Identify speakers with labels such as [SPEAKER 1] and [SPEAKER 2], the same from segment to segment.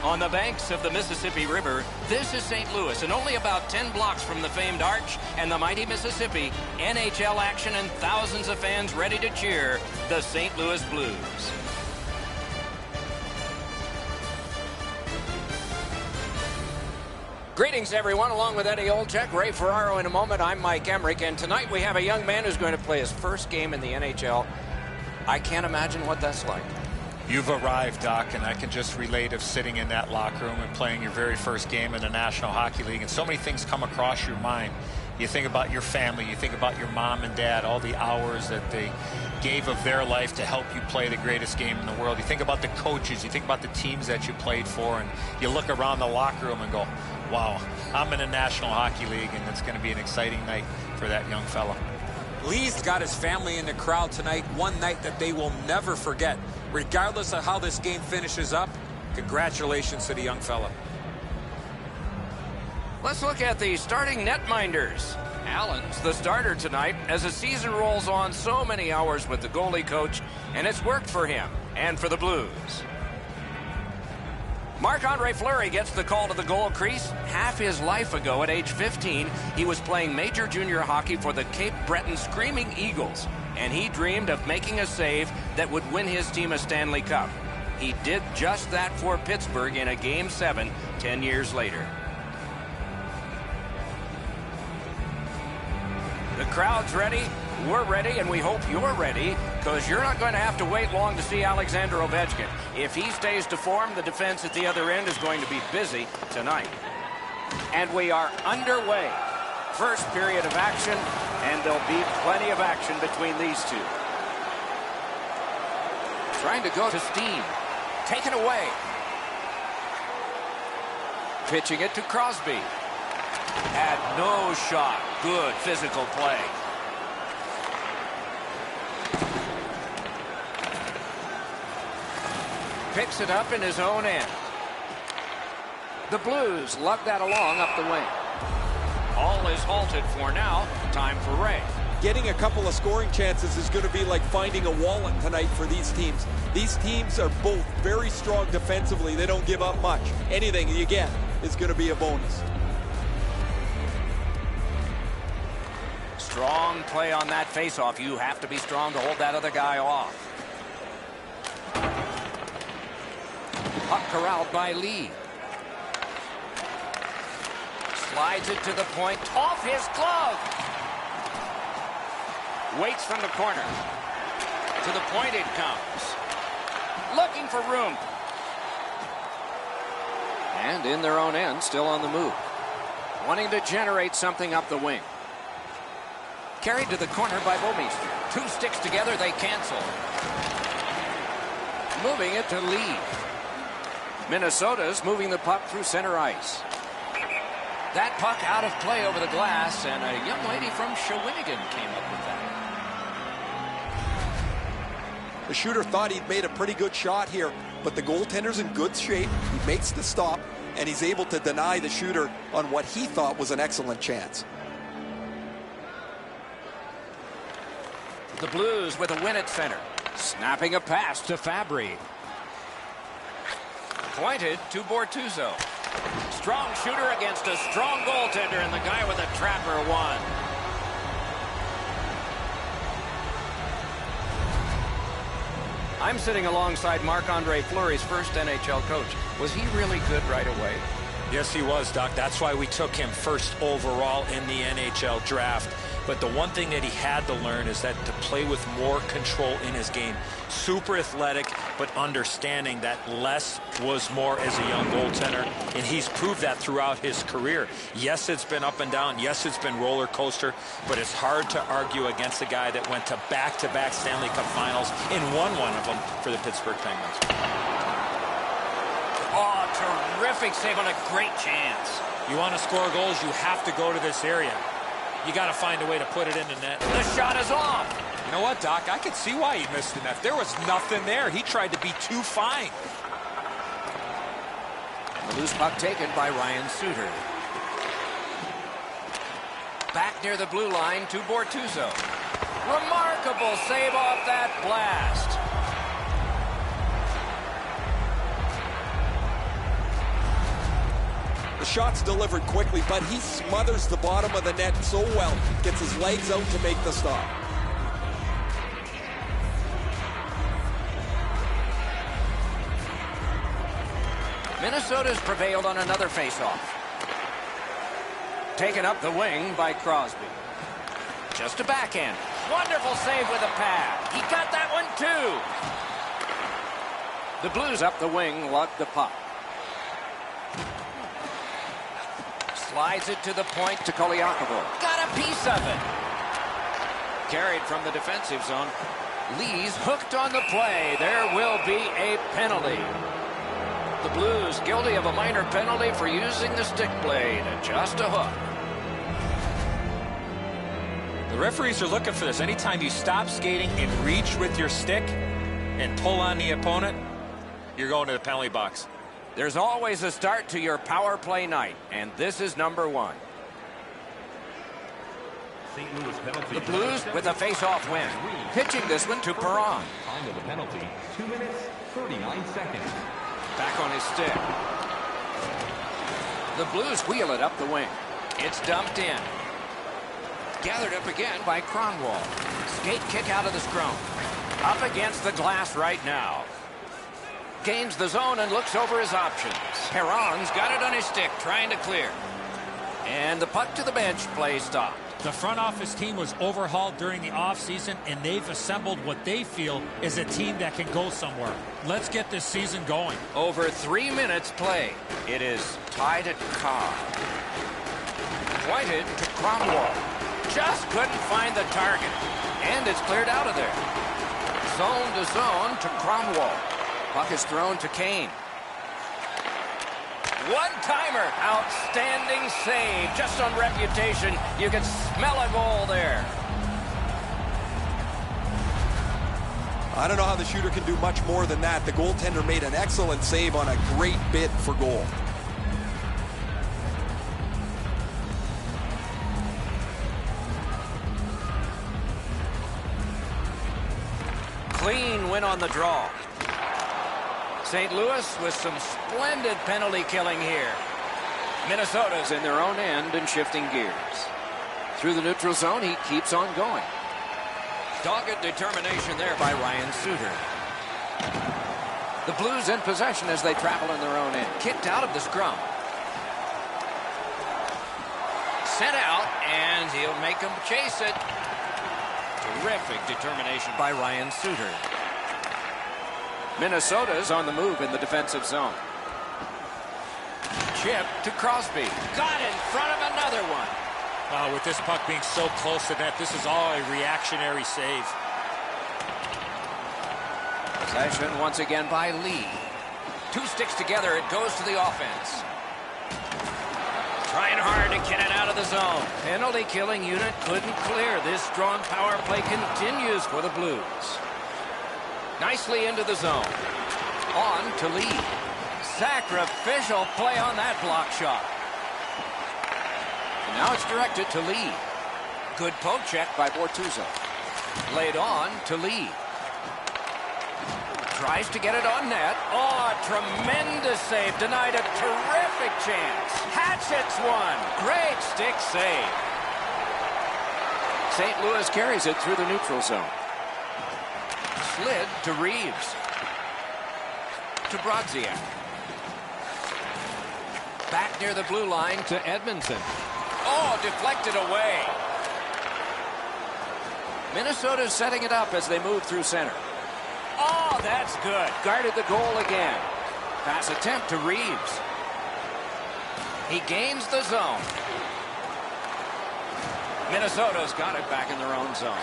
[SPEAKER 1] On the banks of the Mississippi River, this is St. Louis, and only about 10 blocks from the famed Arch and the mighty Mississippi, NHL action and thousands of fans ready to cheer the St. Louis Blues. Greetings, everyone. Along with Eddie Olczyk, Ray Ferraro in a moment, I'm Mike Emmerich, and tonight we have a young man who's going to play his first game in the NHL. I can't imagine what that's like.
[SPEAKER 2] You've arrived, Doc, and I can just relate of sitting in that locker room and playing your very first game in the National Hockey League, and so many things come across your mind. You think about your family, you think about your mom and dad, all the hours that they gave of their life to help you play the greatest game in the world. You think about the coaches, you think about the teams that you played for, and you look around the locker room and go, wow, I'm in the National Hockey League, and it's going to be an exciting night for that young fella.
[SPEAKER 3] Lee's got his family in the crowd tonight, one night that they will never forget. Regardless of how this game finishes up, congratulations to the young fella.
[SPEAKER 1] Let's look at the starting netminders. Allen's the starter tonight as the season rolls on. So many hours with the goalie coach, and it's worked for him and for the Blues. Marc-Andre Fleury gets the call to the goal crease. Half his life ago, at age 15, he was playing major junior hockey for the Cape Breton Screaming Eagles, and he dreamed of making a save that would win his team a Stanley Cup. He did just that for Pittsburgh in a Game 7 10 years later. The crowd's ready, we're ready, and we hope you're ready, because you're not going to have to wait long to see Alexander Ovechkin. If he stays to form, the defense at the other end is going to be busy tonight. And we are underway. First period of action, and there'll be plenty of action between these two. Trying to go to Steen. Taken away. Pitching it to Crosby. Had no shot. Good physical play. Picks it up in his own end. The Blues lug that along up the wing. All is halted for now. Time for Ray.
[SPEAKER 4] Getting a couple of scoring chances is going to be like finding a wallet tonight for these teams. These teams are both very strong defensively. They don't give up much. Anything you get is going to be a bonus.
[SPEAKER 1] Strong play on that faceoff. You have to be strong to hold that other guy off. Puck corralled by Lee. Slides it to the point. Off his glove. Waits from the corner. To the point it comes. Looking for room. And in their own end, still on the move. Wanting to generate something up the wing. Carried to the corner by Bouwmeester. Two sticks together, they cancel. Moving it to Lee. Minnesota's moving the puck through center ice. That puck out of play over the glass, and a young lady from Shawinigan came up with that.
[SPEAKER 4] The shooter thought he'd made a pretty good shot here, but the goaltender's in good shape. He makes the stop, and he's able to deny the shooter on what he thought was an excellent chance.
[SPEAKER 1] The Blues with a win at center. Snapping a pass to Fabry. Pointed to Bortuzzo. Strong shooter against a strong goaltender, and the guy with a trapper won. I'm sitting alongside Marc-Andre Fleury's first NHL coach. Was he really good right away?
[SPEAKER 2] Yes, he was, Doc. That's why we took him first overall in the NHL draft. But the one thing that he had to learn is that to play with more control in his game. Super athletic, but understanding that less was more as a young goaltender. And he's proved that throughout his career. Yes, it's been up and down. Yes, it's been roller coaster. But it's hard to argue against a guy that went to back-to-back Stanley Cup finals and won one of them for the Pittsburgh Penguins.
[SPEAKER 1] Oh, terrific save on a great chance.
[SPEAKER 2] You want to score goals, you have to go to this area. You got to find a way to put it in the net.
[SPEAKER 1] The shot is off.
[SPEAKER 3] You know what, Doc? I can see why he missed the net. There was nothing there. He tried to be too fine.
[SPEAKER 1] The loose puck taken by Ryan Suter. Back near the blue line to Bortuzzo. Remarkable save off that blast.
[SPEAKER 4] The shot's delivered quickly, but he smothers the bottom of the net so well. Gets his legs out to make the stop.
[SPEAKER 1] Minnesota's prevailed on another faceoff. Taken up the wing by Crosby. Just a backhand. Wonderful save with a pad. He got that one too. The Blues up the wing lug the puck. Slides it to the point to Koliakovo. Got a piece of it. Carried from the defensive zone. Lee's hooked on the play. There will be a penalty. The Blues guilty of a minor penalty for using the stick blade. Just a hook.
[SPEAKER 2] The referees are looking for this. Anytime you stop skating and reach with your stick and pull on the opponent, you're going to the penalty box.
[SPEAKER 1] There's always a start to your power play night, and this is number one. The Blues with a face-off win. Pitching this one to Perron.
[SPEAKER 5] Time of the penalty, 2 minutes, 39 seconds.
[SPEAKER 1] Back on his stick. The Blues wheel it up the wing. It's dumped in. Gathered up again by Kronwall. Skate kick out of the scrum. Up against the glass right now. Gains the zone and looks over his options. Perron's got it on his stick, trying to clear. And the puck to the bench, play stopped.
[SPEAKER 6] The front office team was overhauled during the offseason, and they've assembled what they feel is a team that can go somewhere. Let's get this season going.
[SPEAKER 1] Over 3 minutes play. It is tied at Carr. Pointed to Kronwall. Just couldn't find the target. And it's cleared out of there. Zone to zone to Kronwall. Puck is thrown to Kane. One-timer. Outstanding save. Just on reputation, you can smell a goal there.
[SPEAKER 4] I don't know how the shooter can do much more than that. The goaltender made an excellent save on a great bid for goal.
[SPEAKER 1] Clean win on the draw. St. Louis with some splendid penalty killing here. Minnesota's in their own end and shifting gears. Through the neutral zone, he keeps on going. Dogged determination there by Ryan Suter. The Blues in possession as they travel in their own end. Kicked out of the scrum. Sent out, and he'll make them chase it. Terrific determination by Ryan Suter. Minnesota's on the move in the defensive zone. Chip to Crosby. Got in front of another one.
[SPEAKER 6] With this puck being so close to net, this is all a reactionary save.
[SPEAKER 1] Possession once again by Lee. Two sticks together, it goes to the offense. Trying hard to get it out of the zone. Penalty killing unit couldn't clear. This strong power play continues for the Blues. Nicely into the zone. On to Lee. Sacrificial play on that block shot. And now it's directed to Lee. Good poke check by Bortuzzo. Laid on to Lee. Tries to get it on net. Oh, tremendous save. Denied a terrific chance. Hatchets one. Great stick save. St. Louis carries it through the neutral zone. Slid to Reeves. To Brodziak. Back near the blue line to Edmondson. Oh, deflected away. Minnesota's setting it up as they move through center. Oh, that's good. Guarded the goal again. Pass attempt to Reeves. He gains the zone. Minnesota's got it back in their own zone.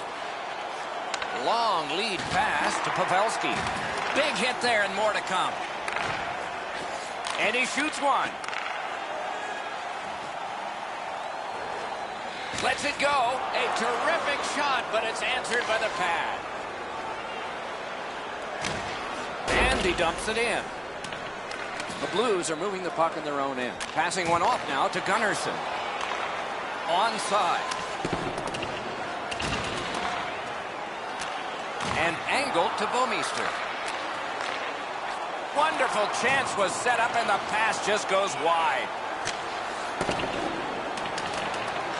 [SPEAKER 1] Long lead pass to Pavelski. Big hit there and more to come. And he shoots one. Lets it go. A terrific shot, but it's answered by the pad. And he dumps it in. The Blues are moving the puck in their own end. Passing one off now to Gunnarsson. Onside. And angled to Bouwmeester. Wonderful chance was set up and the pass just goes wide.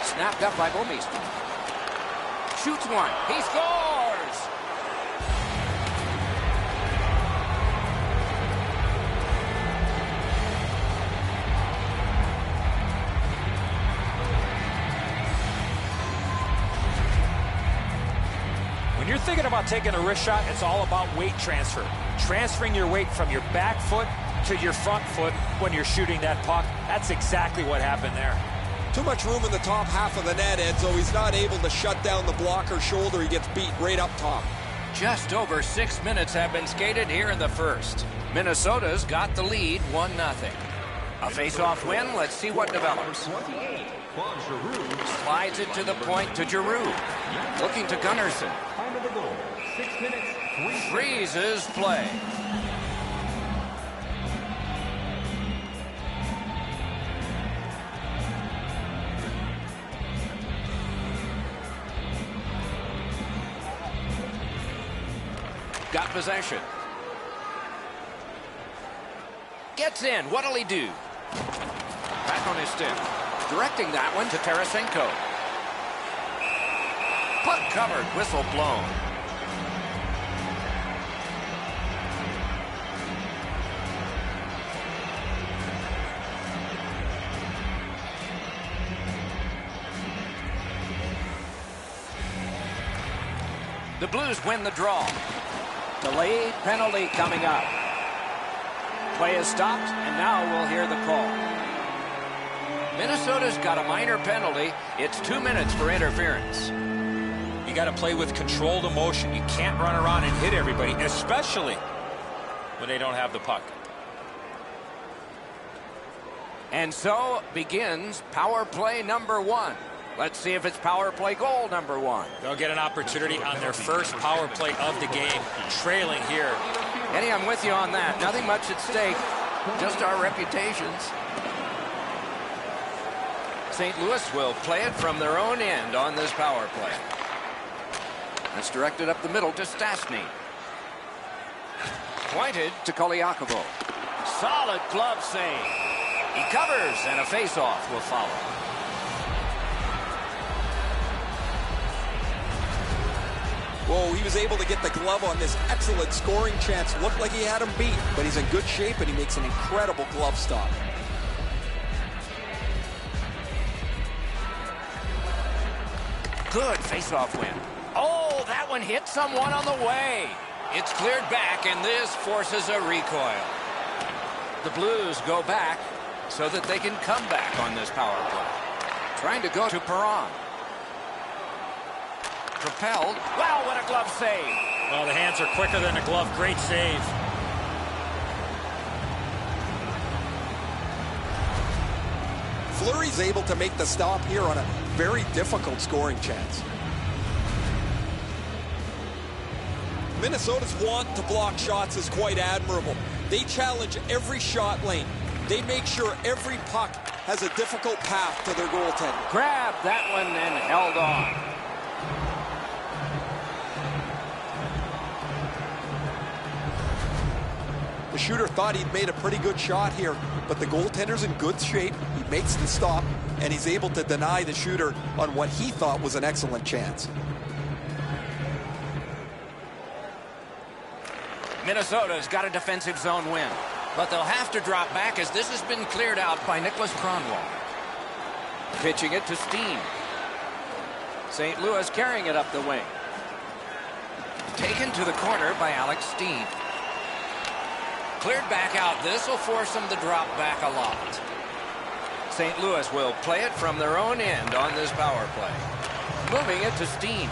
[SPEAKER 1] Snapped up by Bouwmeester. Shoots one. He scores!
[SPEAKER 2] When you're thinking about taking a wrist shot, it's all about weight transfer. Transferring your weight from your back foot to your front foot when you're shooting that puck. That's exactly what happened there.
[SPEAKER 4] Too much room in the top half of the net, Ed, so he's not able to shut down the blocker shoulder. He gets beat right up top.
[SPEAKER 1] Just over 6 minutes have been skated here in the first. Minnesota's got the lead 1-0. A face-off win. Let's see what develops.
[SPEAKER 5] 28, Claude Giroux.
[SPEAKER 1] Slides it to the point to Giroux. Looking to Gunnarsson.
[SPEAKER 5] Time of the goal, 6 minutes, 3 seconds.
[SPEAKER 1] Freezes play. Got possession. Gets in. What'll he do? Back on his stick. Directing that one to Tarasenko. Puck covered. Whistle blown. The Blues win the draw. Delayed penalty coming up. Play is stopped, and now we'll hear the call. Minnesota's got a minor penalty. It's 2 minutes for interference.
[SPEAKER 2] You got to play with controlled emotion. You can't run around and hit everybody, especially when they don't have the puck.
[SPEAKER 1] And so begins power play number 1. Let's see if it's power play goal number 1.
[SPEAKER 2] They'll get an opportunity on their first power play of the game, trailing here.
[SPEAKER 1] Eddie, I'm with you on that. Nothing much at stake, just our reputations. St. Louis will play it from their own end on this power play. That's directed up the middle to Stastny. Pointed to Koliakovo. Solid glove save. He covers, and a face-off will follow.
[SPEAKER 4] Whoa, he was able to get the glove on this excellent scoring chance. Looked like he had him beat, but he's in good shape, and he makes an incredible glove stop.
[SPEAKER 1] Good face-off win. Oh, that one hit someone on the way. It's cleared back, and this forces a recoil. The Blues go back so that they can come back on this power play. Trying to go to Perron. Propelled. Wow, what a glove save.
[SPEAKER 6] Well, the hands are quicker than the glove. Great save.
[SPEAKER 4] Fleury's able to make the stop here on a very difficult scoring chance. Minnesota's want to block shots is quite admirable. They challenge every shot lane. They make sure every puck has a difficult path to their goaltender.
[SPEAKER 1] Grabbed that one and held on.
[SPEAKER 4] The shooter thought he'd made a pretty good shot here, but the goaltender's in good shape. He makes the stop, and he's able to deny the shooter on what he thought was an excellent chance.
[SPEAKER 1] Minnesota's got a defensive zone win, but they'll have to drop back as this has been cleared out by Nicholas Kronwall. Pitching it to Steen. St. Louis carrying it up the wing. Taken to the corner by Alex Steen. Cleared back out. This will force them to drop back a lot. St. Louis will play it from their own end on this power play. Moving it to Steen.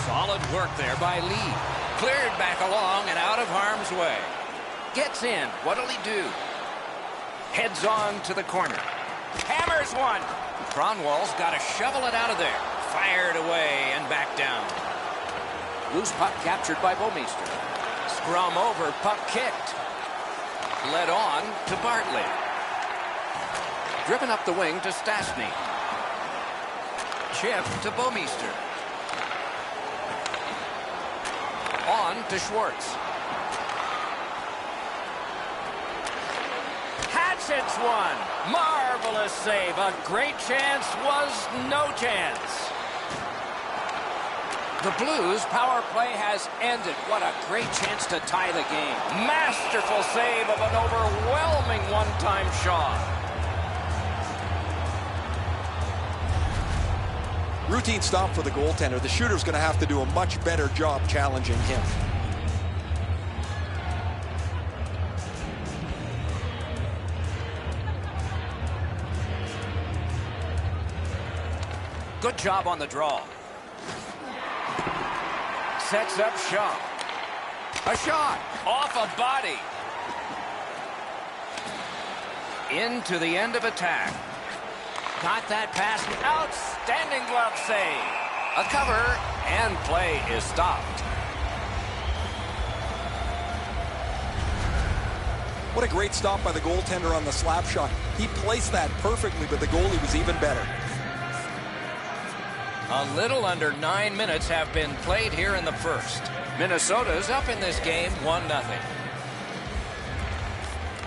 [SPEAKER 1] Solid work there by Lee. Cleared back along and out of harm's way. Gets in. What'll he do? Heads on to the corner. Hammers one. Kronwall's got to shovel it out of there. Fired away and back down. Loose puck captured by Bouwmeester. Scrum over, puck kicked. Led on to Bartley. Driven up the wing to Stastny. Chip to Bouwmeester. On to Schwartz. Had It's one. Marvelous save. A great chance was no chance. The Blues' power play has ended. What a great chance to tie the game. Masterful save of an overwhelming one-time shot.
[SPEAKER 4] Routine stop for the goaltender. The shooter's going to have to do a much better job challenging him.
[SPEAKER 1] Good job on the draw. Sets up shot. A shot off a body. Into the end of attack. Got that pass. Outstanding glove save. A cover, and play is stopped.
[SPEAKER 4] What a great stop by the goaltender on the slap shot. He placed that perfectly, but the goalie was even better.
[SPEAKER 1] A little under 9 minutes have been played here in the first. Minnesota's up in this game 1-0.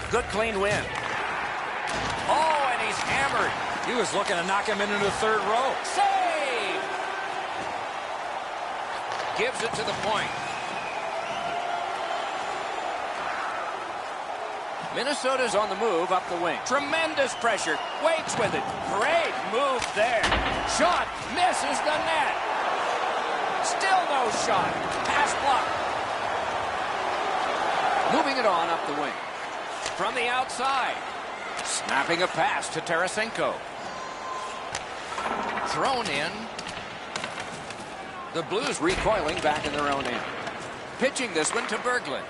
[SPEAKER 1] Good clean win. Oh, and he's hammered.
[SPEAKER 3] He was looking to knock him into the third row.
[SPEAKER 1] Save! Gives it to the point. Minnesota's on the move up the wing. Tremendous pressure. Waits with it. Great move there. Shot. Misses the net. Still no shot. Pass blocked. Moving it on up the wing. From the outside. Snapping a pass to Tarasenko. Thrown in. The Blues recoiling back in their own end. Pitching this one to Berglund.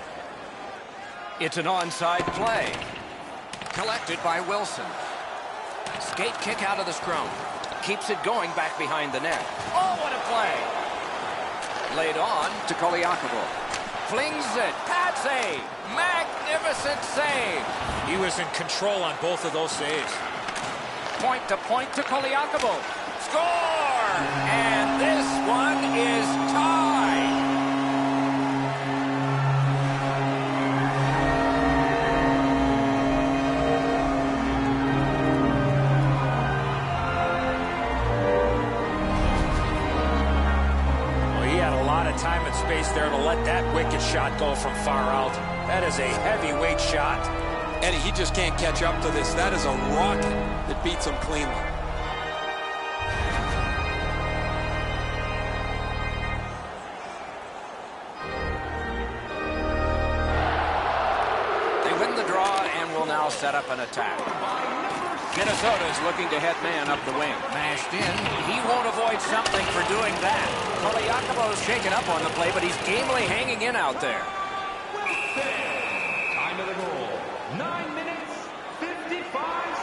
[SPEAKER 1] It's an onside play. Collected by Wilson. Skate kick out of the scrum. Keeps it going back behind the net. Oh, what a play. Laid on to Koliakovo. Flings it. Patsy. Magnificent save.
[SPEAKER 6] He was in control on both of those saves.
[SPEAKER 1] Point to Koliakovo. Score! And this one is tied.
[SPEAKER 6] Time and space there to let that wicked shot go from far out. That is a heavyweight shot.
[SPEAKER 4] Eddie, he just can't catch up to this. That is a rocket that beats him cleanly.
[SPEAKER 1] They win the draw and will now set up an attack. Minnesota is looking to head man up the wing. Mashed in. He won't avoid something for doing that. Koliakovo's shaken up on the play, but he's gamely hanging in out there.
[SPEAKER 5] Time of the goal. 9 minutes, 55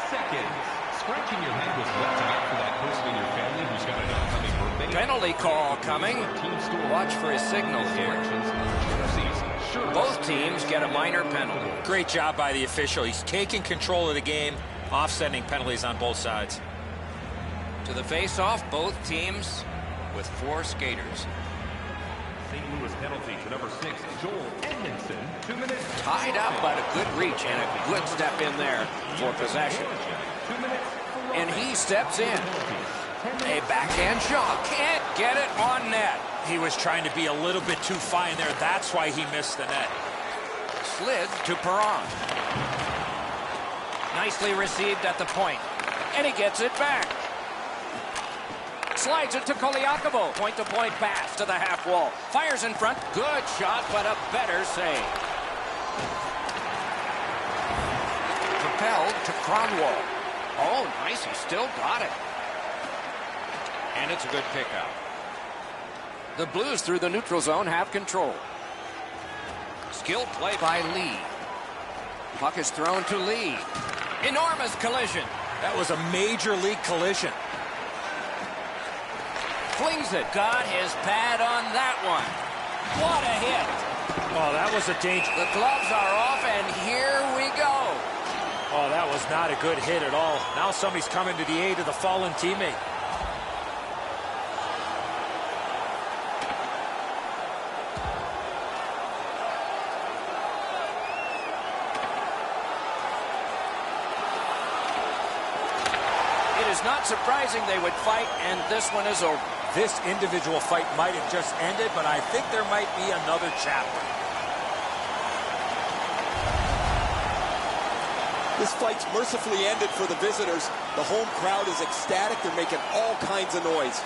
[SPEAKER 5] seconds. Scratching your head with what to get for that person in your family who's got an upcoming birthday.
[SPEAKER 1] Penalty call coming. Watch for his signal here. Both teams get a minor penalty.
[SPEAKER 6] Great job by the official. He's taking control of the game, offsetting penalties on both sides.
[SPEAKER 1] To the face-off, both teams with 4 skaters.
[SPEAKER 5] St. Louis penalty to number 6, Joel Edmondson. 2 minutes.
[SPEAKER 1] Tied up, but a good reach and a good step in there for possession.
[SPEAKER 5] 2 minutes.
[SPEAKER 1] And he steps in. A backhand shot. Can't get it on net.
[SPEAKER 6] He was trying to be a little bit too fine there. That's why he missed the net.
[SPEAKER 1] Slid to Perron. Nicely received at the point. And he gets it back. Slides it to Koliakovo. Point-to-point pass to the half wall. Fires in front. Good shot, but a better save. Propelled to Cronwall. Oh, nice. He still got it. And it's a good pickup. The Blues through the neutral zone have control. Skilled play by Lee. Puck is thrown to Lee. Enormous collision.
[SPEAKER 6] That was a major league collision.
[SPEAKER 1] Flings it. Got his pad on that one. What a hit.
[SPEAKER 6] Oh, that was a danger.
[SPEAKER 1] The gloves are off, and here we go.
[SPEAKER 6] Oh, that was not a good hit at all. Now somebody's coming to the aid of the fallen teammate.
[SPEAKER 1] is not surprising they would fight, and this one is over.
[SPEAKER 3] This individual fight might have just ended, but I think there might be another chapter.
[SPEAKER 4] This fight's mercifully ended for the visitors. The home crowd is ecstatic. They're making all kinds of noise.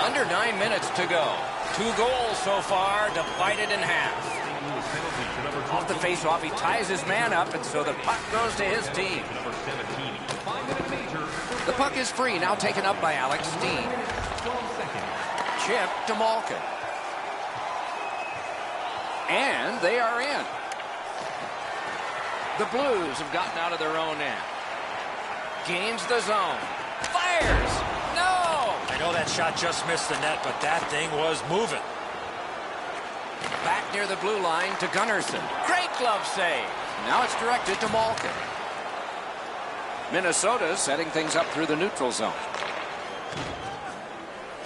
[SPEAKER 1] Under 9 minutes to go. 2 goals so far, divided in half. Off the face-off, he ties his man up, and so the puck goes to his team. The puck is free, now taken up by Alex Steen. Chip to Malkin. And they are in. The Blues have gotten out of their own end. Gains the zone. Fires! No!
[SPEAKER 2] I know that shot just missed the net, but that thing was moving.
[SPEAKER 1] Back near the blue line to Gunnarsson. Great glove save. Now it's directed to Malkin. Minnesota setting things up through the neutral zone.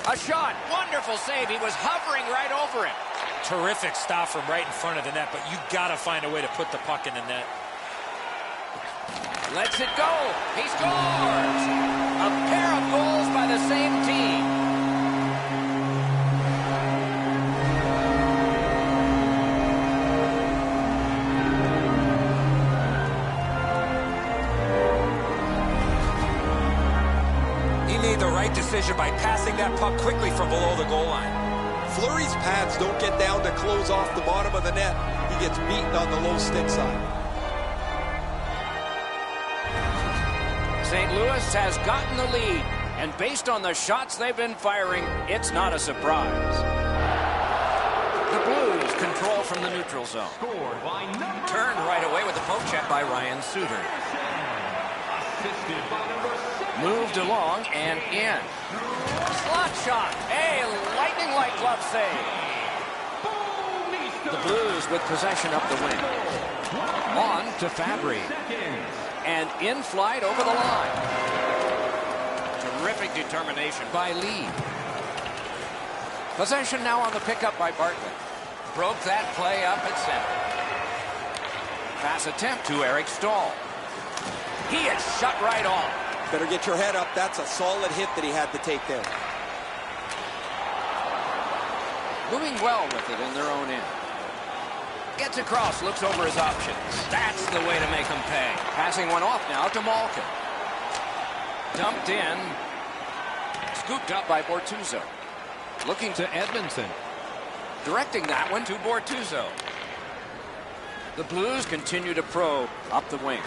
[SPEAKER 1] A shot. Wonderful save. He was hovering right over him.
[SPEAKER 2] Terrific stop from right in front of the net, but you got to find a way to put the puck in the net.
[SPEAKER 1] Lets it go. He scores. A pair of goals by the same team.
[SPEAKER 3] The right decision by passing that puck quickly from below the goal line.
[SPEAKER 4] Fleury's pads don't get down to close off the bottom of the net. He gets beaten on the low stick side.
[SPEAKER 1] St. Louis has gotten the lead, and based on the shots they've been firing, it's not a surprise. The Blues control from the neutral zone. Turned right away with the poke check by Ryan Suter. Moved along and in. Slot shot. A lightning-like glove save. The Blues with possession up the wing. On to Fabry. And in flight over the line. Terrific determination by Lee. Possession now on the pickup by Bartlett. Broke that play up at center. Pass attempt to Eric Stahl. He is shut right off.
[SPEAKER 4] Better get your head up. That's a solid hit that he had to take there.
[SPEAKER 1] Moving well with it in their own end. Gets across, looks over his options. That's the way to make him pay. Passing one off now to Malkin. Dumped in. Scooped up by Bortuzzo. Looking to Edmondson. Directing that one to Bortuzzo. The Blues continue to probe up the wing.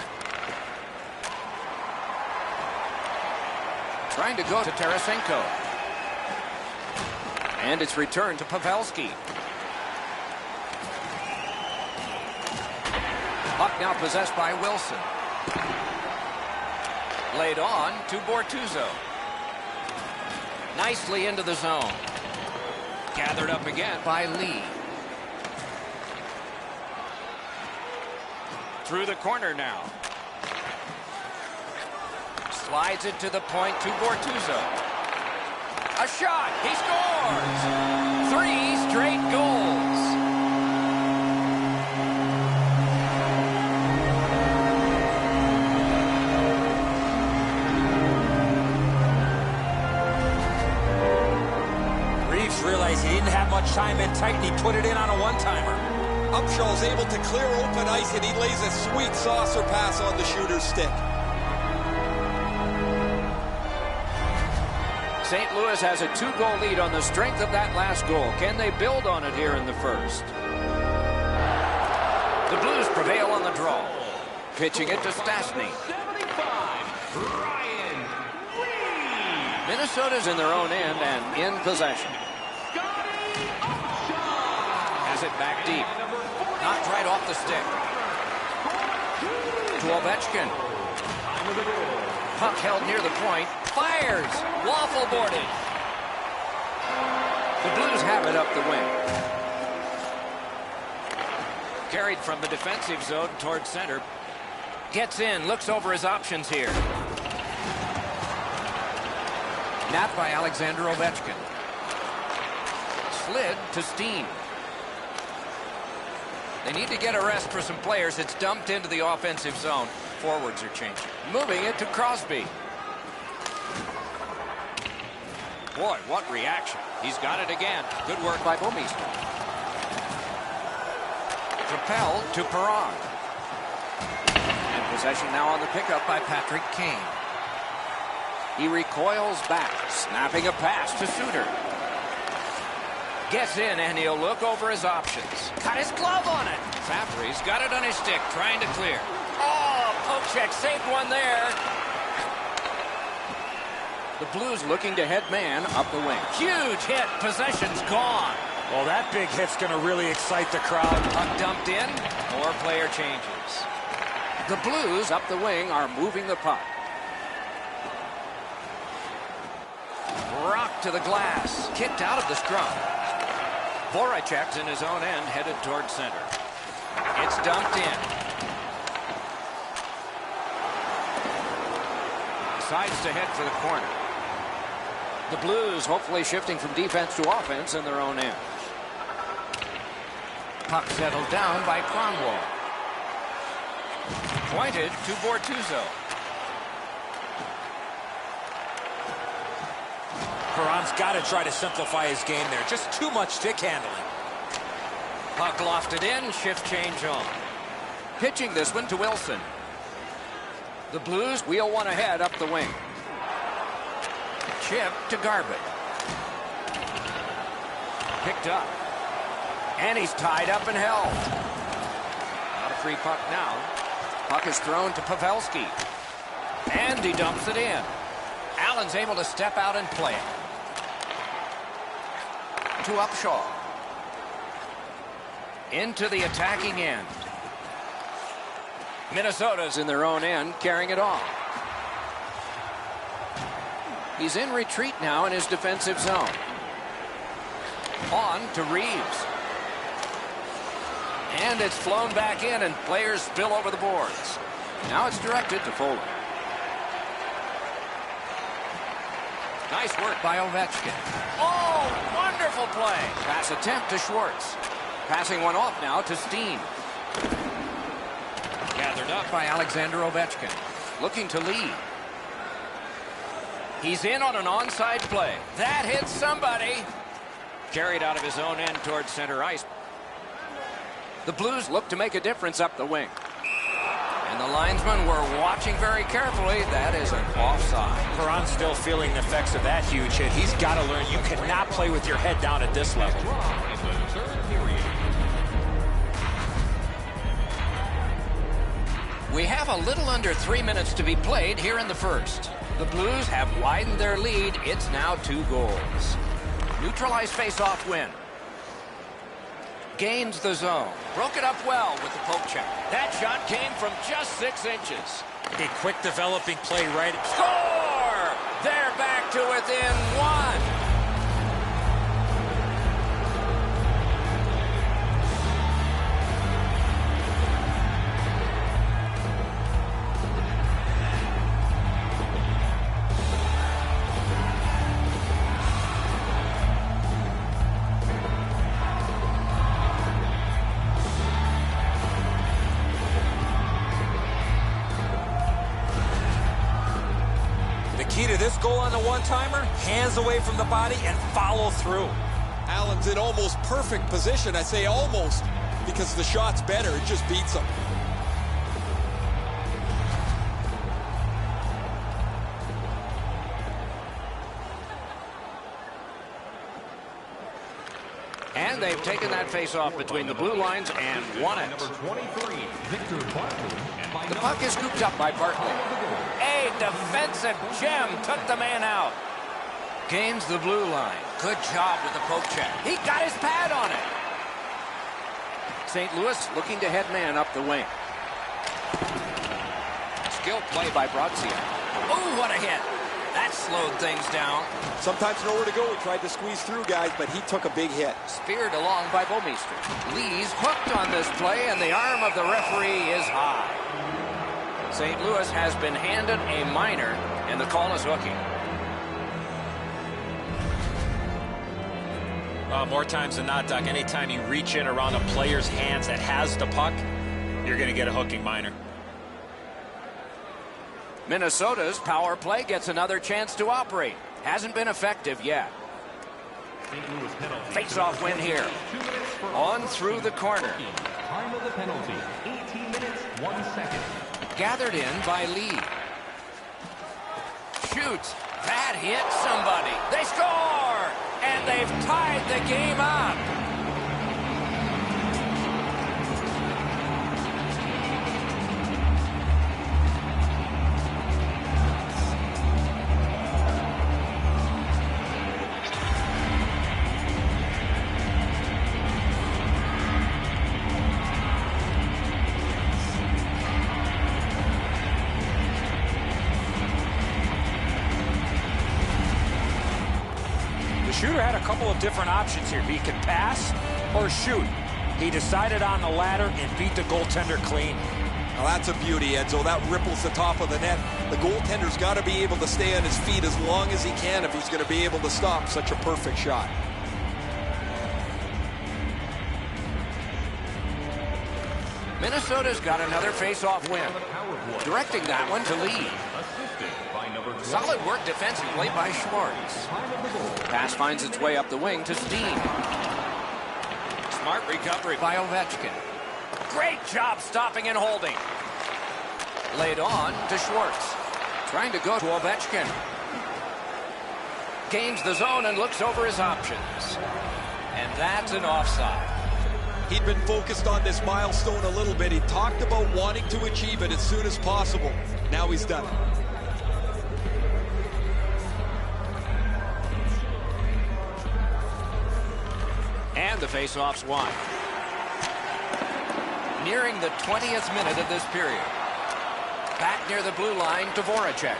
[SPEAKER 1] Trying to go to Tarasenko. And it's returned to Pavelski. Puck now possessed by Wilson. Laid on to Bortuzzo. Nicely into the zone. Gathered up again by Lee. Through the corner now. Slides it to the point to Bortuzzo. A shot. He scores. 3 straight goals.
[SPEAKER 3] Reeves realized he didn't have much time in tight, and he put it in on a one-timer.
[SPEAKER 4] Upshaw's able to clear open ice, and he lays a sweet saucer pass on the shooter's stick.
[SPEAKER 1] St. Louis has a 2-goal lead on the strength of that last goal. Can they build on it here in the first? The Blues prevail on the draw. Pitching it to Stastny. Minnesota's in their own end and in possession. Has it back deep. Knocked right off the stick. To Ovechkin. Puck held near the point. Fires. Waffle boarded. The Blues have it up the wing. Carried from the defensive zone towards center. Gets in. Looks over his options here. Napped by Alexander Ovechkin. slid to Steen. They need to get a rest for some players. It's dumped into the offensive zone. Forwards are changing. Moving it to Crosby. Boy, what reaction. He's got it again. Good work by Bouwmeester. Propelled to Perron. And possession now on the pickup by Patrick Kane. He recoils back, snapping a pass to Suter. Gets in, and he'll look over his options. Got his glove on it. Fabry's got it on his stick, trying to clear. Oh, poke check, saved one there. The Blues looking to head man up the wing. Huge hit, possession's gone.
[SPEAKER 2] Well, that big hit's going to really excite the crowd.
[SPEAKER 1] Puck dumped in, more player changes. The Blues up the wing are moving the puck. Rock to the glass, kicked out of the scrum. Voracek's in his own end, headed toward center. It's dumped in. Decides to head for the corner. The Blues hopefully shifting from defense to offense in their own end. Puck settled down by Kronwall. Pointed to Bortuzzo.
[SPEAKER 2] Perron's got to try to simplify his game there. Just too much stick handling.
[SPEAKER 1] Puck lofted in, shift change on. Pitching this one to Wilson. The Blues wheel one ahead up the wing. Chip to Garbutt. Picked up. And he's tied up and held. Not a free puck now. Puck is thrown to Pavelski. And he dumps it in. Allen's able to step out and play it. To Upshaw. Into the attacking end. Minnesota's in their own end, carrying it off. He's in retreat now in his defensive zone. On to Reeves. And it's flown back in, and players spill over the boards. Now it's directed to Foley. Nice work by Ovechkin. Oh, wonderful play. Pass attempt to Schwartz. Passing one off now to Steen. Gathered up by Alexander Ovechkin. Looking to lead. He's in on an onside play. That hits somebody. Carried out of his own end towards center ice. The Blues look to make a difference up the wing. And the linesmen were watching very carefully. That is an offside.
[SPEAKER 2] Perron's still feeling the effects of that huge hit. He's got to learn you cannot play with your head down at this level.
[SPEAKER 1] We have a little under 3 minutes to be played here in the first. The Blues have widened their lead. It's now 2 goals. Neutralized face-off win. Gains the zone. Broke it up well with the poke check. That shot came from just 6 inches.
[SPEAKER 2] A quick developing play right.
[SPEAKER 1] Score! They're back to within 1.
[SPEAKER 3] Key to this goal on the one-timer, hands away from the body and follow through.
[SPEAKER 4] Allen's in almost perfect position. I say almost because the shot's better. It just beats him.
[SPEAKER 1] And they've taken that face-off between the blue lines and won it. The puck is scooped up by Bartley. A defensive gem took the man out. Gains the blue line. Good job with the poke check. He got his pad on it. St. Louis looking to head man up the wing. Skill play by Brazia. Oh, what a hit. That slowed things down.
[SPEAKER 4] Sometimes nowhere to go. He tried to squeeze through, guys, but he took a big hit.
[SPEAKER 1] Speared along by Bouwmeester. Lee's hooked on this play, and the arm of the referee is high. St. Louis has been handed a minor, and the call is hooking.
[SPEAKER 2] More times than not, Doc, anytime you reach in around a player's hands that has the puck, you're going to get a hooking minor.
[SPEAKER 1] Minnesota's power play gets another chance to operate. Hasn't been effective yet. Face-off win here. On through the corner.
[SPEAKER 5] Time of the penalty, 18 minutes, 1 second.
[SPEAKER 1] Gathered in by Lee. Shoots. That hit somebody. They score! And they've tied the game up.
[SPEAKER 6] Shooter had a couple of different options here. He could pass or shoot. He decided on the latter and beat the goaltender clean.
[SPEAKER 4] Now that's a beauty, Edzo. That ripples the top of the net. The goaltender's got to be able to stay on his feet as long as he can if he's going to be able to stop such a perfect shot.
[SPEAKER 1] Minnesota's got another face-off win. Directing that one to Lee. Solid work defensively by Schwartz. Pass finds its way up the wing to Steen. Smart recovery by Ovechkin. Great job stopping and holding. Laid on to Schwartz. Trying to go to Ovechkin. Gains the zone and looks over his options. And that's an offside.
[SPEAKER 4] He'd been focused on this milestone a little bit. He talked about wanting to achieve it as soon as possible. Now he's done it.
[SPEAKER 1] And the face-off's won. Nearing the 20th minute of this period. Back near the blue line to Voracek.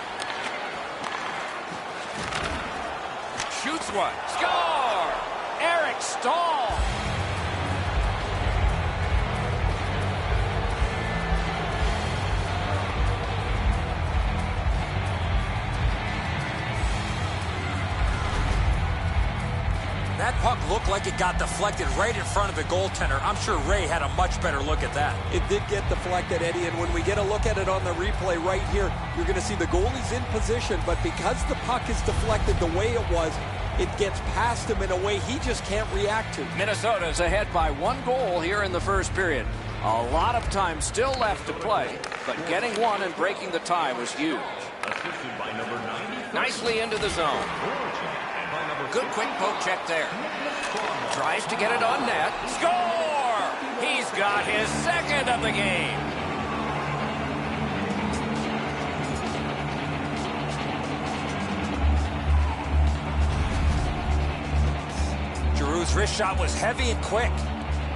[SPEAKER 1] Shoots one. Score! Eric Stahl!
[SPEAKER 6] That puck looked like it got deflected right in front of the goaltender. I'm sure Ray had a much better look at that.
[SPEAKER 4] It did get deflected, Eddie, and when we get a look at it on the replay right here, you're going to see the goalie's in position, but because the puck is deflected the way it was, it gets past him in a way he just can't react to.
[SPEAKER 1] Minnesota's ahead by 1 goal here in the first period. A lot of time still left to play, but getting one and breaking the tie was huge. Nicely into the zone. Good quick poke check there. Tries to get it on net. Score! He's got his second of the game.
[SPEAKER 6] Giroux's wrist shot was heavy and quick.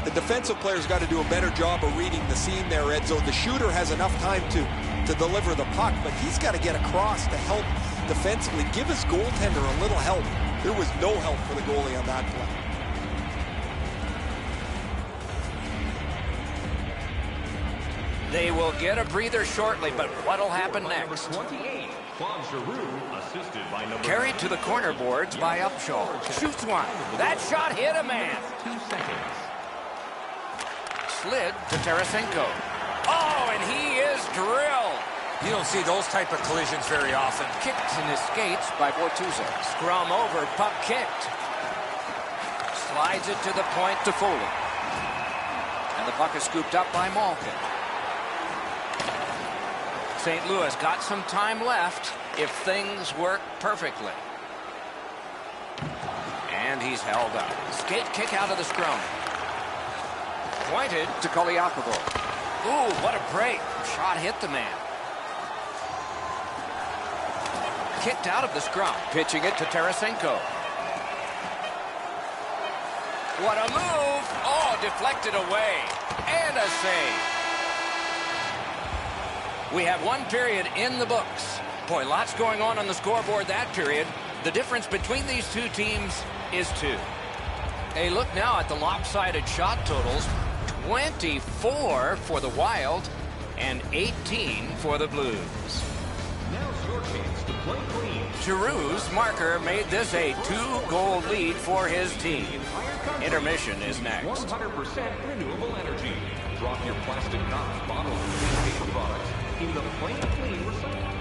[SPEAKER 4] The defensive player's got to do a better job of reading the seam there, Edzo. The shooter has enough time to deliver the puck, but he's got to get across to help defensively. Give his goaltender a little help. There was no help for the goalie on that play.
[SPEAKER 1] They will get a breather shortly, but what'll happen next?
[SPEAKER 5] 28, assisted by
[SPEAKER 1] Carried to the corner boards by Upshaw. Shoots one. That shot hit a man.
[SPEAKER 5] 2 seconds.
[SPEAKER 1] Slid to Tarasenko. Oh, and he is drilled.
[SPEAKER 6] You don't see those type of collisions very often.
[SPEAKER 1] Kicked in his skates by Bortuzzo. Scrum over, puck kicked. Slides it to the point to Foley. And the puck is scooped up by Malkin. St. Louis got some time left if things work perfectly. And he's held up. Skate kick out of the scrum. Pointed to Koliakovo. Ooh, what a break. Shot hit the man. Kicked out of the scrum. Pitching it to Tarasenko. What a move. Oh, deflected away. And a save. We have 1 period in the books. Boy, lots going on the scoreboard that period. The difference between these two teams is 2. A look now at the lopsided shot totals. 24 for the Wild and 18 for the Blues.
[SPEAKER 5] Now's your chance to play clean
[SPEAKER 1] Giroux's marker made this a 2-goal lead for his team. Intermission is next.
[SPEAKER 5] 100% renewable energy. Drop your plastic cups, bottles, and paper products in the Plain Clean recycle.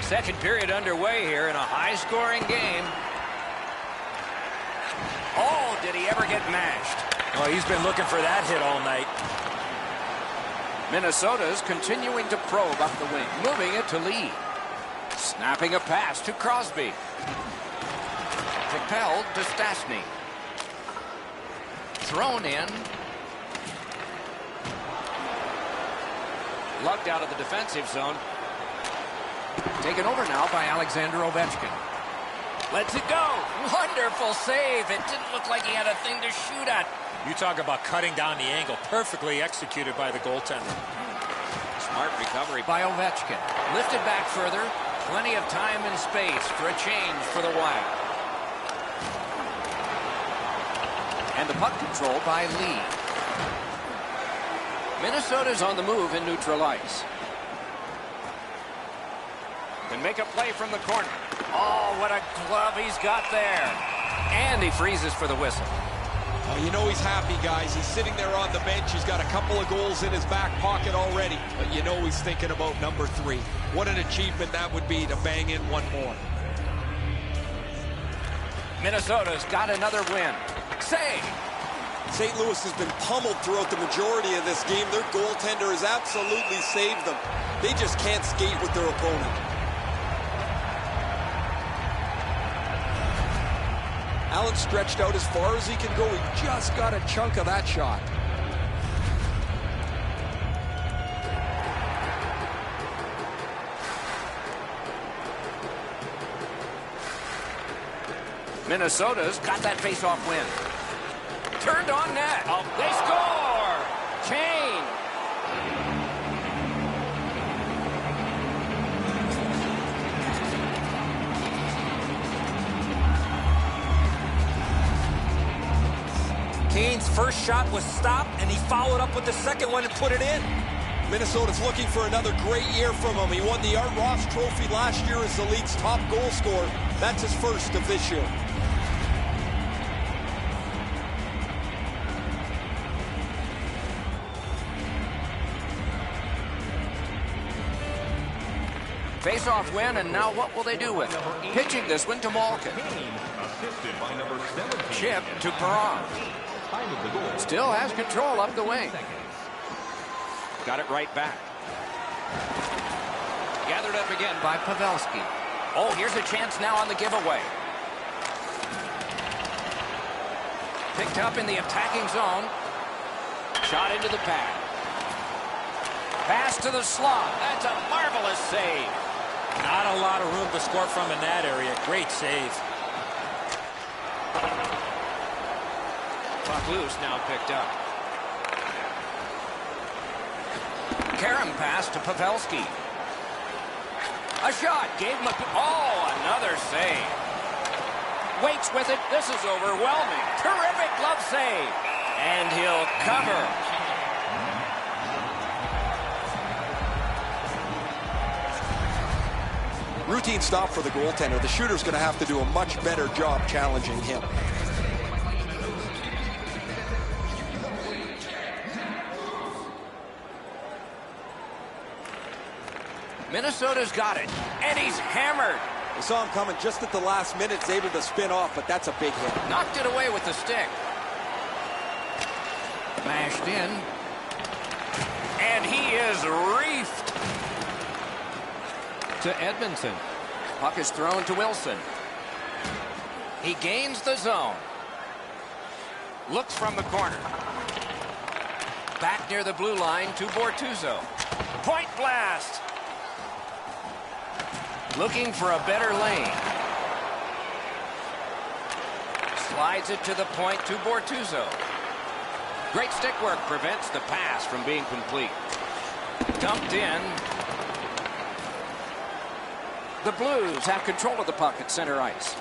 [SPEAKER 1] Second period underway here in a high-scoring game. Oh, did he ever get mashed?
[SPEAKER 2] Oh, he's been looking for that hit all night.
[SPEAKER 1] Minnesota's continuing to probe up the wing, moving it to Lee. Snapping a pass to Crosby. Propelled to Stastny. Thrown in. Lugged out of the defensive zone. Taken over now by Alexander Ovechkin. Lets it go. Wonderful save. It didn't look like he had a thing to shoot at.
[SPEAKER 2] You talk about cutting down the angle. Perfectly executed by the goaltender.
[SPEAKER 1] Smart recovery by Ovechkin. Lifted back further. Plenty of time and space for a change for the Wild. And the puck control by Lee. Minnesota's on the move in neutral ice. Can make a play from the corner. Oh, what a glove he's got there. And he freezes for the whistle.
[SPEAKER 4] Oh, you know he's happy, guys. He's sitting there on the bench. He's got a couple of goals in his back pocket already. But you know he's thinking about number 3. What an achievement that would be to bang in one more.
[SPEAKER 1] Minnesota's got another win. Save.
[SPEAKER 4] St. Louis has been pummeled throughout the majority of this game. Their goaltender has absolutely saved them. They just can't skate with their opponent. Allen stretched out as far as he can go. He just got a chunk of that shot.
[SPEAKER 1] Minnesota's got that face-off win. Turned on net. Oh, they score! Chain.
[SPEAKER 2] Kane's first shot was stopped, and he followed up with the second one and put it in.
[SPEAKER 4] Minnesota's looking for another great year from him. He won the Art Ross Trophy last year as the league's top goal scorer. That's his first of this year.
[SPEAKER 1] Face-off win, and now what will they do with it? Pitching this one to Malkin.
[SPEAKER 5] Assisted by number 17.
[SPEAKER 1] Chip to Perron.
[SPEAKER 5] Time of the goal.
[SPEAKER 1] Still has control up the wing. Got it right back. Gathered up again by Pavelski. Oh, here's a chance now on the giveaway. Picked up in the attacking zone. Shot into the pad. Pass to the slot. That's a marvelous save.
[SPEAKER 2] Not a lot of room to score from in that area. Great save.
[SPEAKER 1] Puck loose, now picked up. Karam pass to Pavelski. A shot, gave him a... Oh, another save. Waits with it. This is overwhelming. Terrific glove save. And he'll cover.
[SPEAKER 4] Routine stop for the goaltender. The shooter's going to have to do a much better job challenging him.
[SPEAKER 1] Minnesota's got it, and he's hammered.
[SPEAKER 4] We saw him coming just at the last minute. He's able to spin off, but that's a big hit.
[SPEAKER 1] Knocked it away with the stick. Mashed in. And he is reefed. To Edmondson. Puck is thrown to Wilson. He gains the zone. Looks from the corner. Back near the blue line to Bortuzzo. Point blast. Looking for a better lane. Slides it to the point to Bortuzzo. Great stick work prevents the pass from being complete. Dumped in. The Blues have control of the puck at center ice.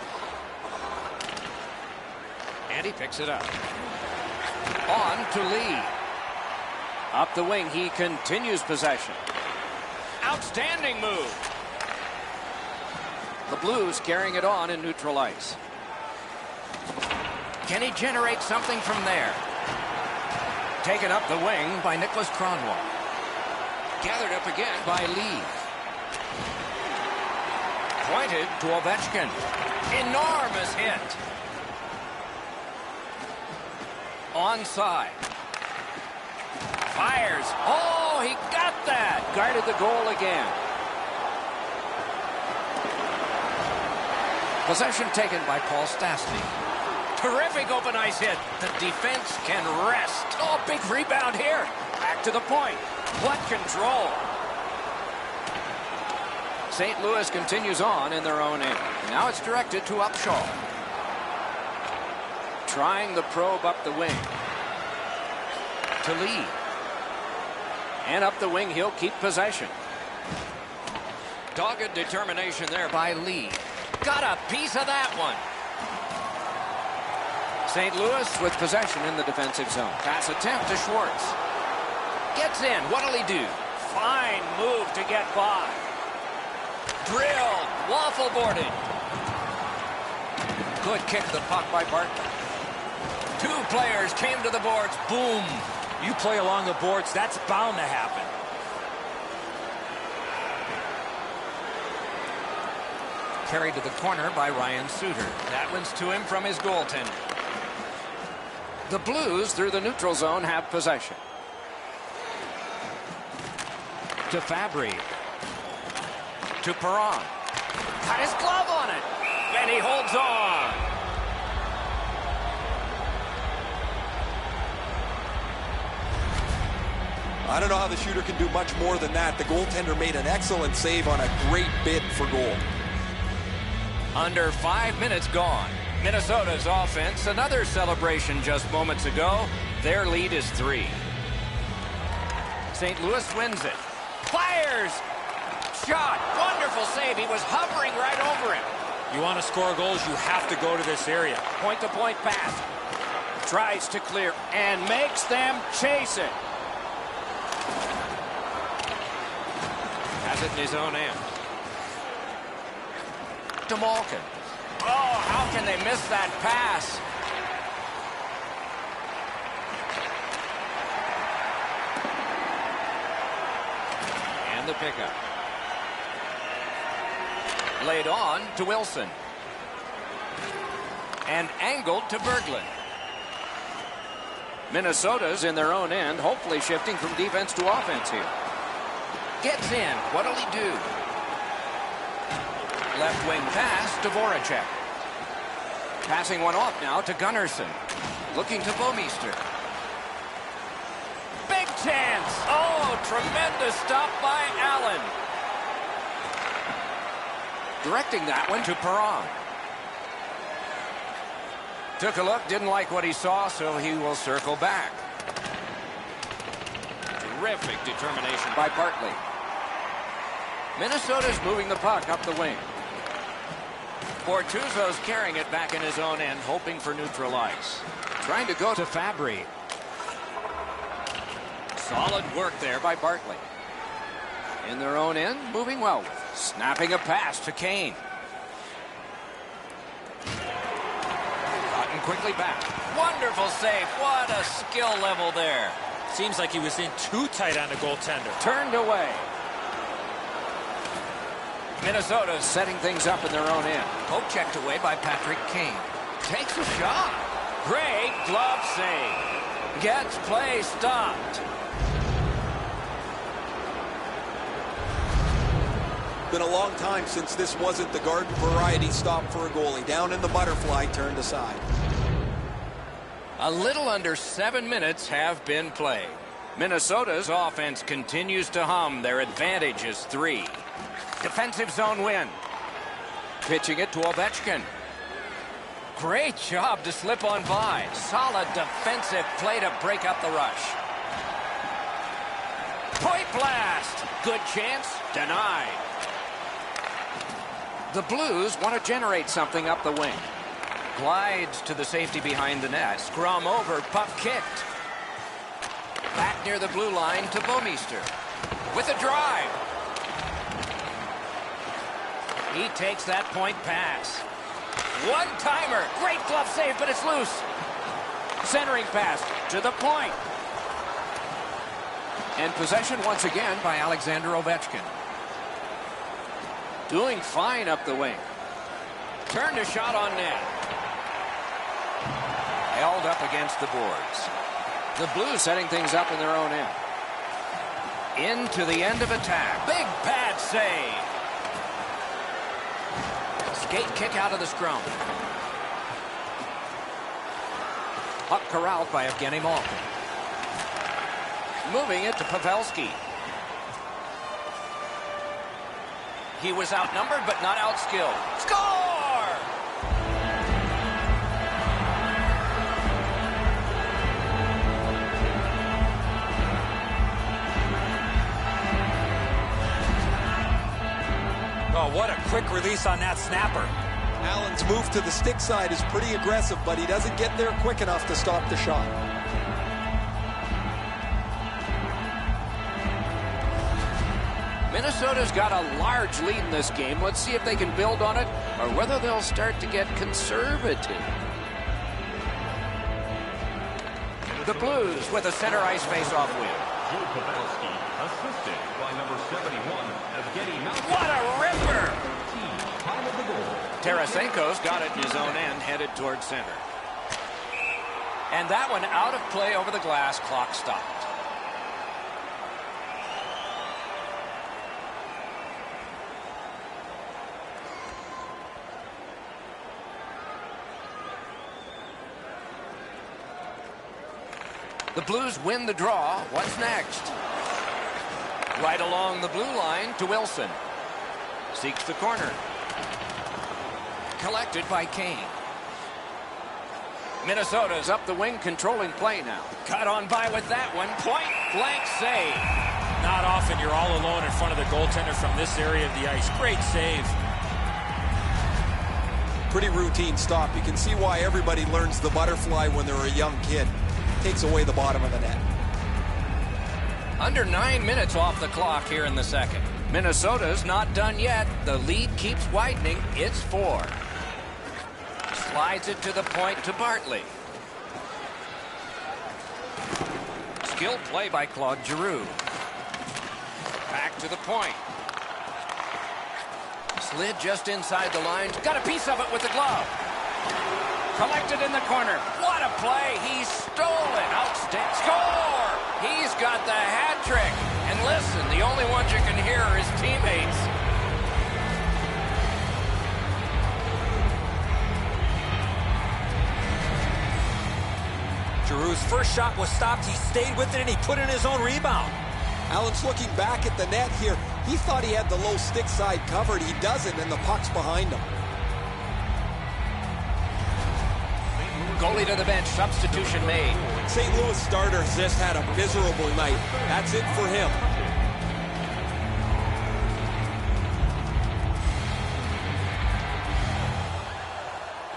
[SPEAKER 1] And he picks it up. On to Lee. Up the wing, he continues possession. Outstanding move. The Blues carrying it on in neutral ice. Can he generate something from there? Taken up the wing by Nicholas Kronwall. Gathered up again by Lee. Pointed to Ovechkin. Enormous hit. Onside. Fires. Oh, he got that. Guarded the goal again. Possession taken by Paul Stastny. Terrific open ice hit. The defense can rest. Oh, big rebound here. Back to the point. What control. St. Louis continues on in their own end. Now it's directed to Upshaw. Trying the probe up the wing. To Lee. And up the wing, he'll keep possession. Dogged determination there by Lee. Got a piece of that one. St. Louis with possession in the defensive zone. Pass attempt to Schwartz. Gets in. What'll he do? Fine move to get by. Drilled. Waffle boarded. Good kick the puck by Bartlett. Two players came to the boards. Boom.
[SPEAKER 2] You play along the boards, that's bound to happen.
[SPEAKER 1] Carried to the corner by Ryan Suter. That one's to him from his goaltender. The Blues, through the neutral zone, have possession. To Fabry. To Perron. Got his glove on it. And he holds on.
[SPEAKER 4] I don't know how the shooter can do much more than that. The goaltender made an excellent save on a great bid for goal.
[SPEAKER 1] Under 5 minutes gone. Minnesota's offense, another celebration just moments ago. Their lead is 3. St. Louis wins it. Fires! Shot! Wonderful save. He was hovering right over him.
[SPEAKER 2] You want to score goals, you have to go to this area.
[SPEAKER 1] Point-to-point pass. Tries to clear and makes them chase it. Has it in his own end. To Malkin. Oh, how can they miss that pass? And the pickup. Laid on to Wilson. And angled to Berglund. Minnesota's in their own end, hopefully shifting from defense to offense here. Gets in. What'll he do? Left wing pass to Voracek. Passing one off now to Gunnarsson. Looking to Bouwmeester. Big chance. Oh, tremendous stop by Allen. Directing that one to Perron. Took a look, didn't like what he saw, so he will circle back. Terrific determination by Bartley. Minnesota's moving the puck up the wing. Bortuzzo's carrying it back in his own end, hoping for neutral ice. Trying to go to Fabry. Solid work there by Bartley. In their own end, moving well with it. Snapping a pass to Kane. Gotten quickly back. Wonderful save. What a skill level there.
[SPEAKER 2] Seems like he was in too tight on the goaltender.
[SPEAKER 1] Turned away. Minnesota setting things up in their own end. Poke checked away by Patrick Kane. Takes a shot. Great glove save. Gets play stopped.
[SPEAKER 4] Been a long time since this wasn't the garden variety stop for a goalie. Down in the butterfly, turned aside.
[SPEAKER 1] A little under 7 minutes have been played. Minnesota's offense continues to hum. Their advantage is 3. Defensive zone win. Pitching it to Ovechkin. Great job to slip on by. Solid defensive play to break up the rush. Point blast. Good chance. Denied. The Blues want to generate something up the wing. Glides to the safety behind the net. Scrum over, puck kicked. Back near the blue line to Bouwmeester. With a drive. He takes that point pass. One-timer. Great glove save, but it's loose. Centering pass to the point. And possession once again by Alexander Ovechkin. Doing fine up the wing. Turned a shot on net. Held up against the boards. The Blues setting things up in their own end. Into the end of attack. Big pad save. Skate kick out of the scrum. Puck corralled by Evgeny Malkin. Moving it to Pavelski. He was outnumbered but not outskilled. Score!
[SPEAKER 3] Oh, what a quick release on that snapper.
[SPEAKER 4] Allen's move to the stick side is pretty aggressive, but he doesn't get there quick enough to stop the shot.
[SPEAKER 1] Minnesota's got a large lead in this game. Let's see if they can build on it or whether they'll start to get conservative. The Blues with a center ice face-off win.
[SPEAKER 5] Joe Pavelski, assisted by number 71, Evgeny Malkin.
[SPEAKER 1] What a ripper!
[SPEAKER 5] Time of the goal.
[SPEAKER 1] Tarasenko's got it in his own end, headed towards center. And that one out of play over the glass. Clock stopped. The Blues win the draw. What's next? Right along the blue line to Wilson. Seeks the corner. Collected by Kane. Minnesota's up the wing, controlling play now. Cut on by with that one. Point blank save.
[SPEAKER 6] Not often you're all alone in front of the goaltender from this area of the ice. Great save.
[SPEAKER 4] Pretty routine stop. You can see why everybody learns the butterfly when they're a young kid. Takes away the bottom of the net.
[SPEAKER 1] Under 9 minutes off the clock here in the second. Minnesota's not done yet. The lead keeps widening. It's 4. Slides it to the point to Bartley. Skilled play by Claude Giroux. Back to the point. Slid just inside the lines. Got a piece of it with the glove. Collected in the corner. What a play. He stole it. Outstanding. Score! He's got the hat trick. And listen, the only ones you can hear are his teammates.
[SPEAKER 3] Giroux's first shot was stopped. He stayed with it and he put in his own rebound.
[SPEAKER 4] Allen's looking back at the net here. He thought he had the low stick side covered. He doesn't, and the puck's behind him.
[SPEAKER 1] Goalie to the bench. Substitution made.
[SPEAKER 4] St. Louis starter has just had a miserable night. That's it for him.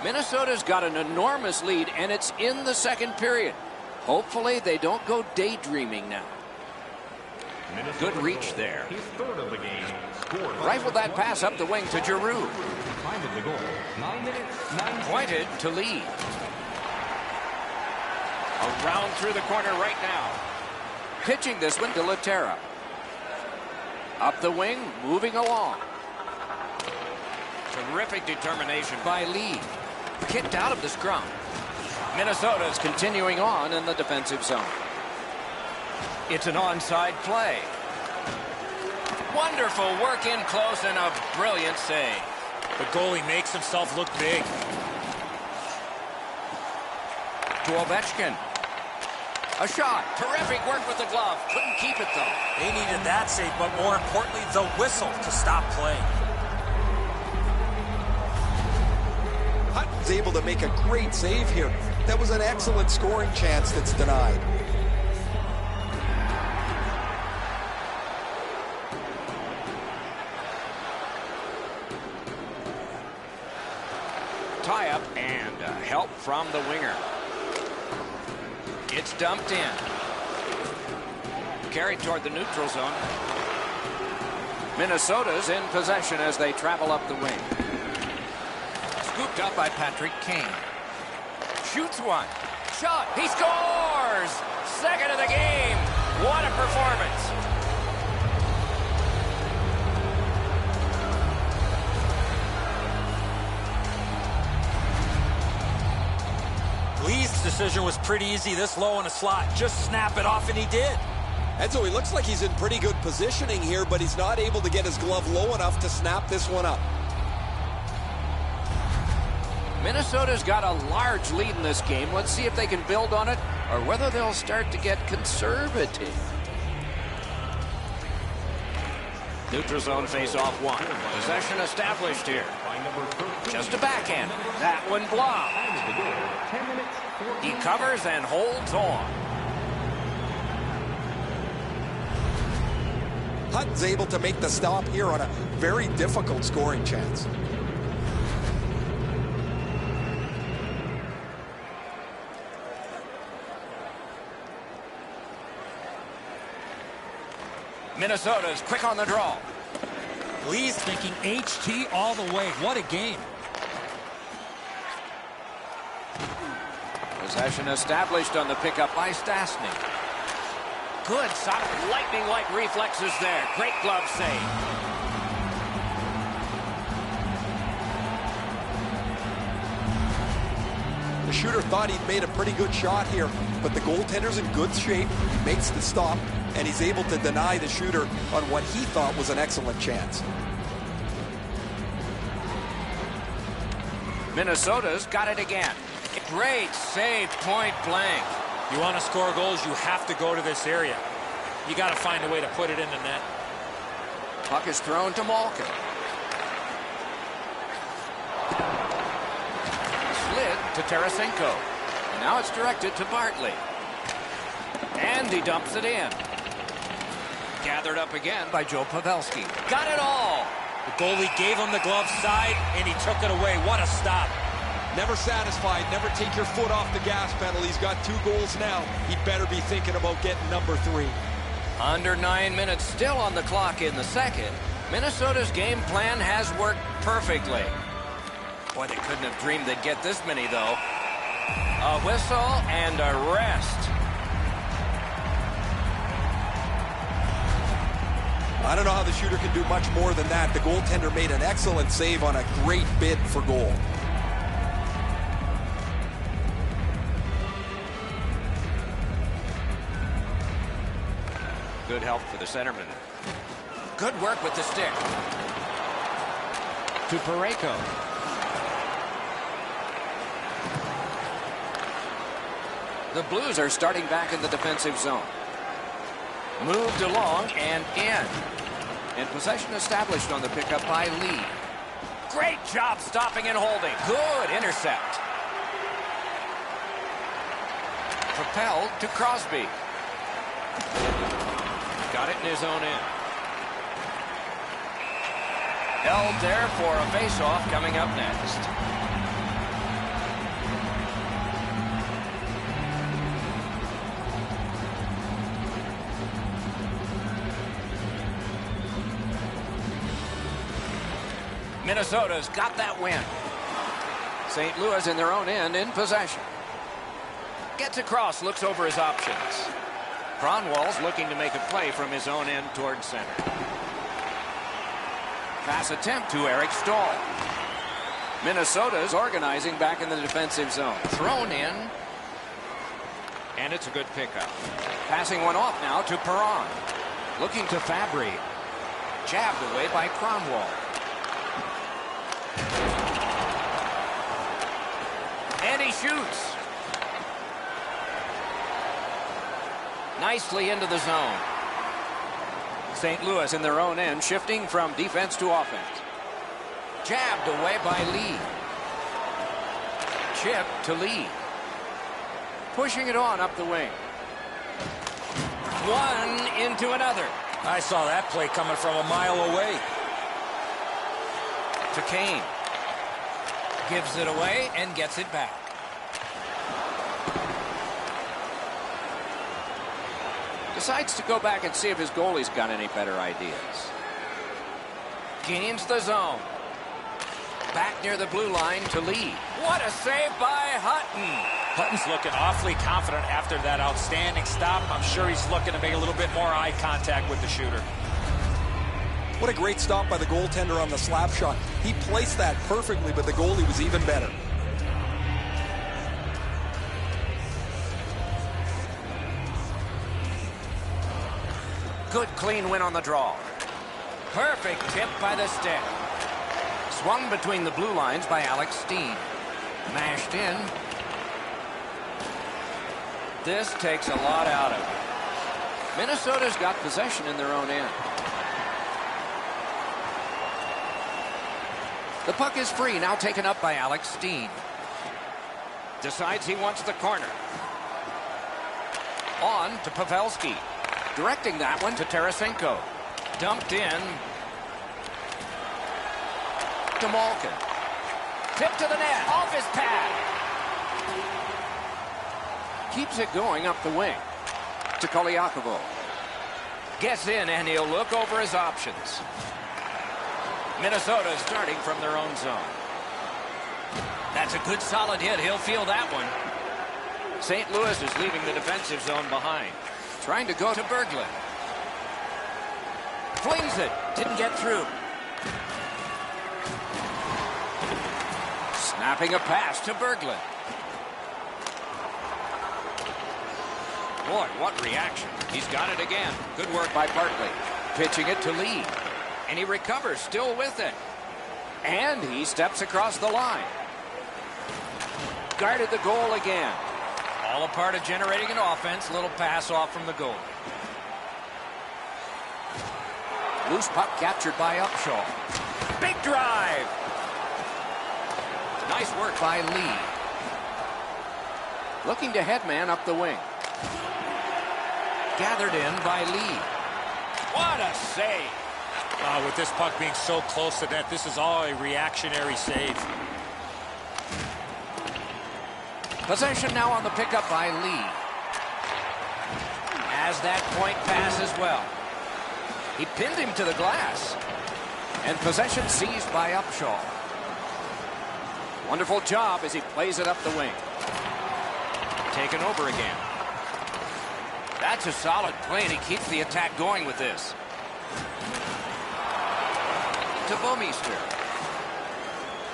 [SPEAKER 1] Minnesota's got an enormous lead, and it's in the second period. Hopefully they don't go daydreaming now. Good reach there.
[SPEAKER 5] His third of the game. Scored.
[SPEAKER 1] Rifled that pass up the wing to Giroux.
[SPEAKER 5] Time of the goal. 9 minutes, 9 seconds.
[SPEAKER 1] Pointed to lead. Around through the corner right now. Pitching this one to Laterra. Up the wing, moving along. Terrific determination by Lee. Kicked out of the scrum. Minnesota's continuing on in the defensive zone. It's an onside play. Wonderful work in close and a brilliant save.
[SPEAKER 6] The goalie makes himself look big.
[SPEAKER 1] To Ovechkin. A shot. Terrific work with the glove. Couldn't keep it, though.
[SPEAKER 3] They needed that save, but more importantly, the whistle to stop play.
[SPEAKER 4] Hutton's able to make a great save here. That was an excellent scoring chance that's denied.
[SPEAKER 1] Tie up and from the winger. It's dumped in. Carried toward the neutral zone. Minnesota's in possession as they travel up the wing. Scooped up by Patrick Kane. Shoots one. Shot. He scores! Second of the game. What a performance.
[SPEAKER 2] Lee's decision was pretty easy this low in a slot. Just snap it off, and he did.
[SPEAKER 4] Enzo, he looks like he's in pretty good positioning here, but he's not able to get his glove low enough to snap this one up.
[SPEAKER 1] Minnesota's got a large lead in this game. Let's see if they can build on it or whether they'll start to get conservative. Neutral zone face-off one. Possession established here. Just a backhand. That one blocked. He covers and holds on.
[SPEAKER 4] Hutton's able to make the stop here on a very difficult scoring chance.
[SPEAKER 1] Minnesota's quick on the draw.
[SPEAKER 6] Lee's thinking HT all the way. What a game.
[SPEAKER 1] Possession established on the pickup by Stastny. Good, solid, lightning-like reflexes there. Great glove save.
[SPEAKER 4] The shooter thought he'd made a pretty good shot here, but the goaltender's in good shape. He makes the stop, and he's able to deny the shooter on what he thought was an excellent chance.
[SPEAKER 1] Minnesota's got it again. Great save, point blank.
[SPEAKER 2] You want to score goals, you have to go to this area. You got to find a way to put it in the net.
[SPEAKER 1] Puck is thrown to Malkin. Slid to Tarasenko. And now it's directed to Bartley. And he dumps it in. Gathered up again by Joe Pavelski. Got it all.
[SPEAKER 2] The goalie gave him the glove side, and he took it away. What a stop.
[SPEAKER 4] Never satisfied. Never take your foot off the gas pedal. He's got 2 goals now. He'd better be thinking about getting number 3.
[SPEAKER 1] Under 9 minutes still on the clock in the second. Minnesota's game plan has worked perfectly. Boy, they couldn't have dreamed they'd get this many, though. A whistle and a rest.
[SPEAKER 4] I don't know how the shooter can do much more than that. The goaltender made an excellent save on a great bid for goal.
[SPEAKER 1] Good help for the centerman. Good work with the stick. To Parayko. The Blues are starting back in the defensive zone. Moved along and in. And possession established on the pickup by Lee. Great job stopping and holding. Good intercept. Propelled to Crosby. Got it in his own end. Held there for a face-off coming up next. Minnesota's got that win. St. Louis in their own end in possession. Gets across, looks over his options. Cronwall's looking to make a play from his own end towards center. Pass attempt to Eric Stahl. Minnesota's organizing back in the defensive zone. Thrown in. And it's a good pickup. Passing one off now to Perron. Looking to Fabry. Jabbed away by Cronwall. And he shoots. Nicely into the zone. St. Louis in their own end, shifting from defense to offense. Jabbed away by Lee. Chip to Lee. Pushing it on up the wing. One into another.
[SPEAKER 2] I saw that play coming from a mile away.
[SPEAKER 1] To Kane. Gives it away and gets it back. Decides to go back and see if his goalie's got any better ideas. Gains the zone. Back near the blue line to Lee. What a save by Hutton.
[SPEAKER 2] Hutton's looking awfully confident after that outstanding stop. I'm sure he's looking to make a little bit more eye contact with the shooter.
[SPEAKER 4] What a great stop by the goaltender on the slap shot. He placed that perfectly, but the goalie was even better.
[SPEAKER 1] Good clean win on the draw. Perfect tip by the stick. Swung between the blue lines by Alex Steen. Mashed in. This takes a lot out of it. Minnesota's got possession in their own end. The puck is free, now taken up by Alex Steen. Decides he wants the corner. On to Pavelski. Directing that one to Tarasenko. Dumped in to Malkin. Tip to the net. Off his pad. Keeps it going up the wing to Koliakovo. Gets in and he'll look over his options. Minnesota starting from their own zone. That's a good solid hit. He'll feel that one. St. Louis is leaving the defensive zone behind. Trying to go to Berglund. Flings it. Didn't get through. Snapping a pass to Berglund. Boy, what reaction. He's got it again. Good work by Bartley. Pitching it to Lee. And he recovers, still with it. And he steps across the line. Guarded the goal again. All a part of generating an offense. Little pass off from the goal. Loose puck captured by Upshaw. Big drive. Nice work by Lee. Looking to headman up the wing. Gathered in by Lee. What a save.
[SPEAKER 2] With this puck being so close to net, this is all a reactionary save.
[SPEAKER 1] Possession now on the pickup by Lee. As that point pass as well. He pinned him to the glass. And possession seized by Upshaw. Wonderful job as he plays it up the wing. Taken over again. That's a solid play, and he keeps the attack going with this. To Bouwmeester.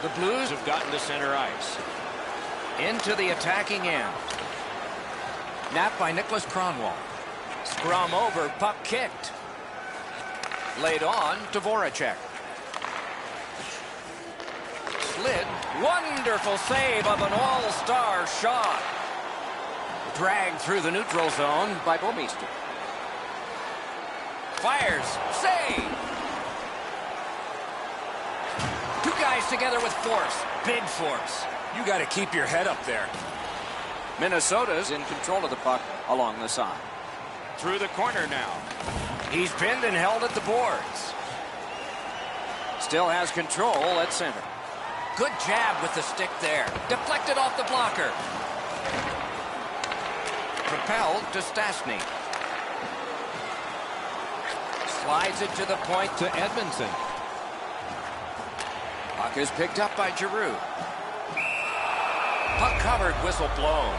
[SPEAKER 1] The Blues have gotten to center ice. Into the attacking end. Napped by Nicholas Kronwall. Scrum over, puck kicked. Laid on to Voracek. Slid. Wonderful save of an all-star shot. Dragged through the neutral zone by Bouwmeester. Fires. Save. Two guys together with force. Big force.
[SPEAKER 2] You got to keep your head up there.
[SPEAKER 1] Minnesota's in control of the puck along the side. Through the corner now. He's pinned and held at the boards. Still has control at center. Good jab with the stick there. Deflected off the blocker. Propelled to Stastny. Slides it to the point to Edmondson. Puck is picked up by Giroux. Puck covered, whistle blown.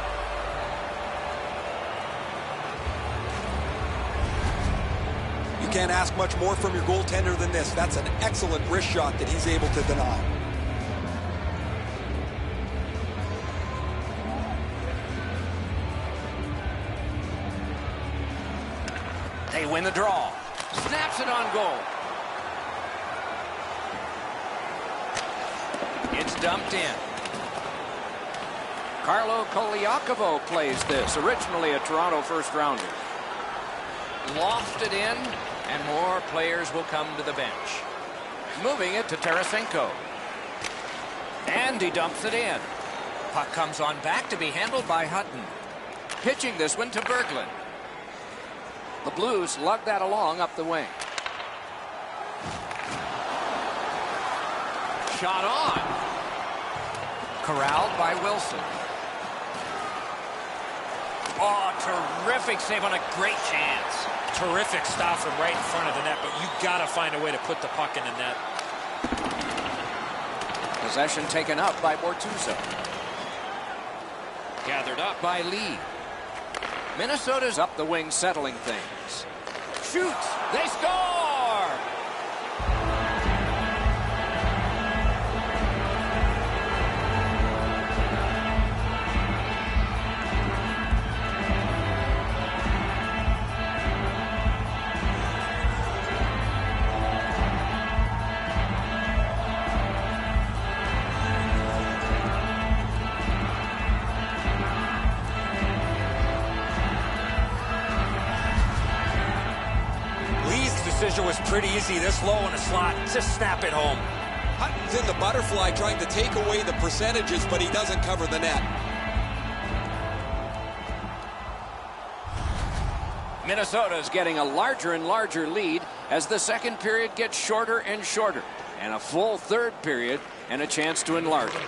[SPEAKER 4] You can't ask much more from your goaltender than this. That's an excellent wrist shot that he's able to deny.
[SPEAKER 1] They win the draw. Snaps it on goal. It's dumped in. Carlo Koliakovo plays this, originally a Toronto first-rounder. Lofted in, and more players will come to the bench. Moving it to Tarasenko. And he dumps it in. Puck comes on back to be handled by Hutton. Pitching this one to Berglund. The Blues lug that along up the wing. Shot on. Corralled by Wilson. Oh, terrific save on a great chance.
[SPEAKER 2] Terrific stop from right in front of the net, but you got to find a way to put the puck in the net.
[SPEAKER 1] Possession taken up by Bortuzzo. Gathered up by Lee. Minnesota's up the wing, settling things. Shoots. They score!
[SPEAKER 2] Decision was pretty easy. This low in a slot, just snap it home.
[SPEAKER 4] Hutton's in the butterfly trying to take away the percentages, but he doesn't cover the net.
[SPEAKER 1] Minnesota's getting a larger and larger lead as the second period gets shorter and shorter. And a full third period and a chance to enlarge it.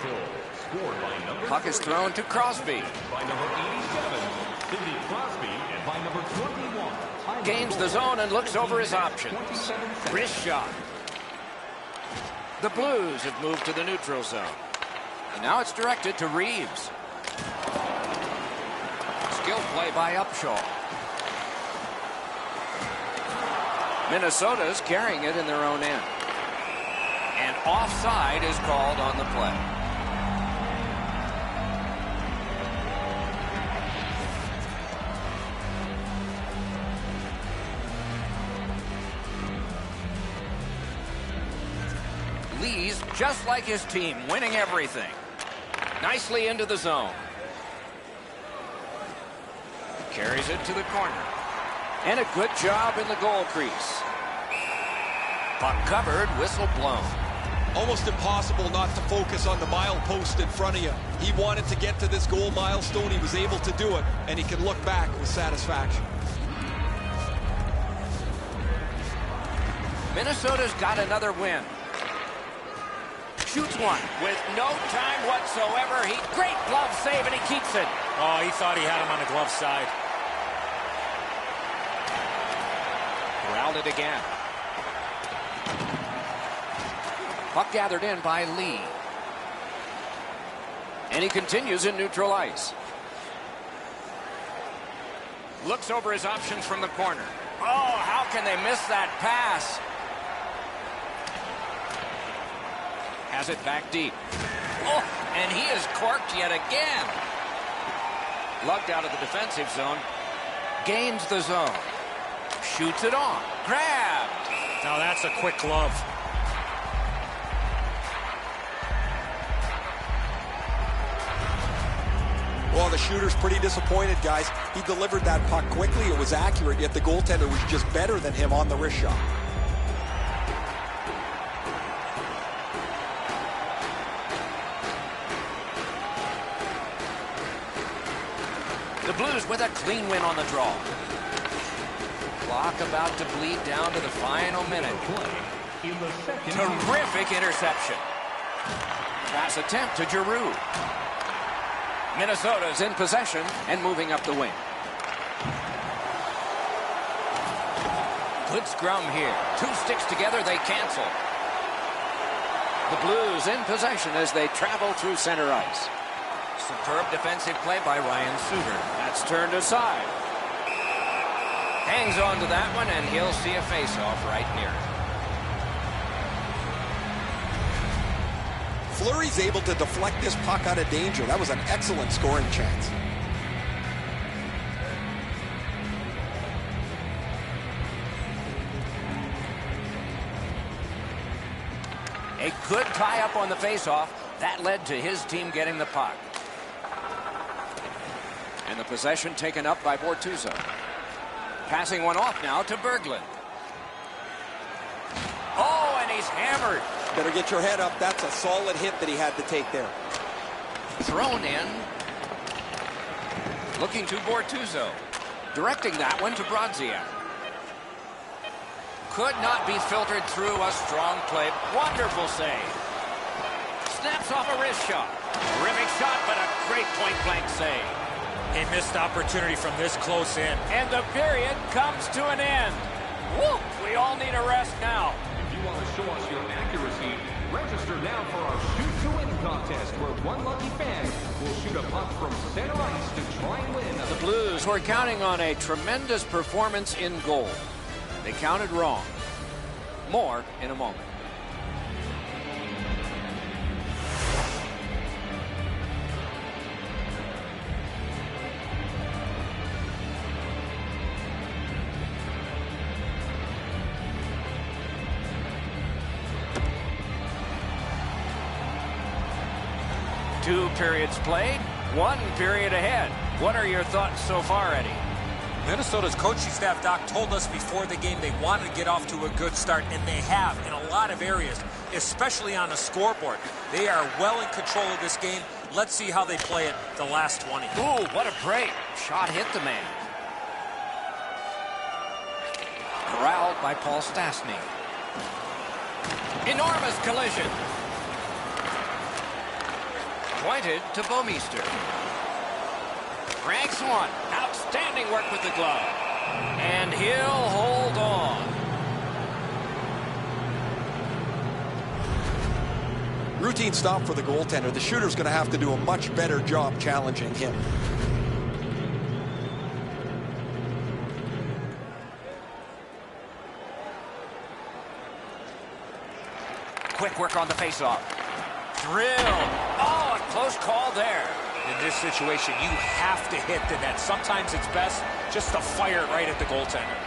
[SPEAKER 1] Puck is thrown to Crosby.
[SPEAKER 5] By number 87, Sidney Crosby, and by number 21.
[SPEAKER 1] Gains the zone and looks over his options. Wrist shot. The Blues have moved to the neutral zone. And now it's directed to Reeves. Skill play by Upshaw. Minnesota's carrying it in their own end. And offside is called on the play. Lee's just like his team, winning everything. Nicely into the zone. Carries it to the corner. And a good job in the goal crease. Puck covered, whistle blown.
[SPEAKER 4] Almost impossible not to focus on the milepost in front of you. He wanted to get to this goal milestone. He was able to do it, and he can look back with satisfaction.
[SPEAKER 1] Minnesota's got another win. Shoots one with no time whatsoever. Great glove save, and he keeps it.
[SPEAKER 2] Oh, he thought he had him on the glove side.
[SPEAKER 1] Corralled it again. Puck gathered in by Lee. And he continues in neutral ice. Looks over his options from the corner. Oh, how can they miss that pass? Has it back deep. Oh, and he is corked yet again. Lugged out of the defensive zone. Gains the zone. Shoots it on. Grabbed.
[SPEAKER 2] Now that's a quick glove.
[SPEAKER 4] Well, the shooter's pretty disappointed, guys. He delivered that puck quickly. It was accurate, yet the goaltender was just better than him on the wrist shot.
[SPEAKER 1] The Blues with a clean win on the draw. Clock about to bleed down to the final minute. Terrific interception. Pass attempt to Giroux. Minnesota's in possession and moving up the wing. Good scrum here. Two sticks together, they cancel. The Blues in possession as they travel through center ice. Superb defensive play by Ryan Suter. That's turned aside. Hangs on to that one, and he'll see a face-off right near it.
[SPEAKER 4] Fleury's able to deflect this puck out of danger. That was an excellent scoring chance.
[SPEAKER 1] A good tie-up on the face-off. That led to his team getting the puck. And the possession taken up by Bortuzzo. Passing one off now to Berglund. Oh, and he's hammered.
[SPEAKER 4] Better get your head up. That's a solid hit that he had to take there.
[SPEAKER 1] Thrown in. Looking to Bortuzzo. Directing that one to Brodziak. Could not be filtered through. A strong play. Wonderful save. Snaps off a wrist shot. Terrific shot, but a great point-blank save.
[SPEAKER 6] a missed opportunity from this close in.
[SPEAKER 1] And the period comes to an end. Woo! We all need a rest now.
[SPEAKER 5] If you want to show us your accuracy, register now for our Shoot to Win contest, where one lucky fan will shoot a puck from center ice to try and win.
[SPEAKER 1] The Blues were counting on a tremendous performance in goal. They counted wrong. More in a moment. Two periods played, one period ahead. What are your thoughts so far, Eddie?
[SPEAKER 3] Minnesota's coaching staff, Doc, told us before the game they wanted to get off to a good start, and they have in a lot of areas, especially on the scoreboard. They are well in control of this game. Let's see how they play it the last 20.
[SPEAKER 1] Ooh, what a break. Shot hit the man. Corralled by Paul Stastny. Enormous collision. Pointed to Bouwmeester. Ranks one. Outstanding work with the glove. And he'll hold on.
[SPEAKER 4] Routine stop for the goaltender. The shooter's going to have to do a much better job challenging him.
[SPEAKER 1] Quick work on the faceoff. Drill. Oh, a close call there.
[SPEAKER 3] In this situation, you have to hit the net. Sometimes it's best just to fire it right at the goaltender.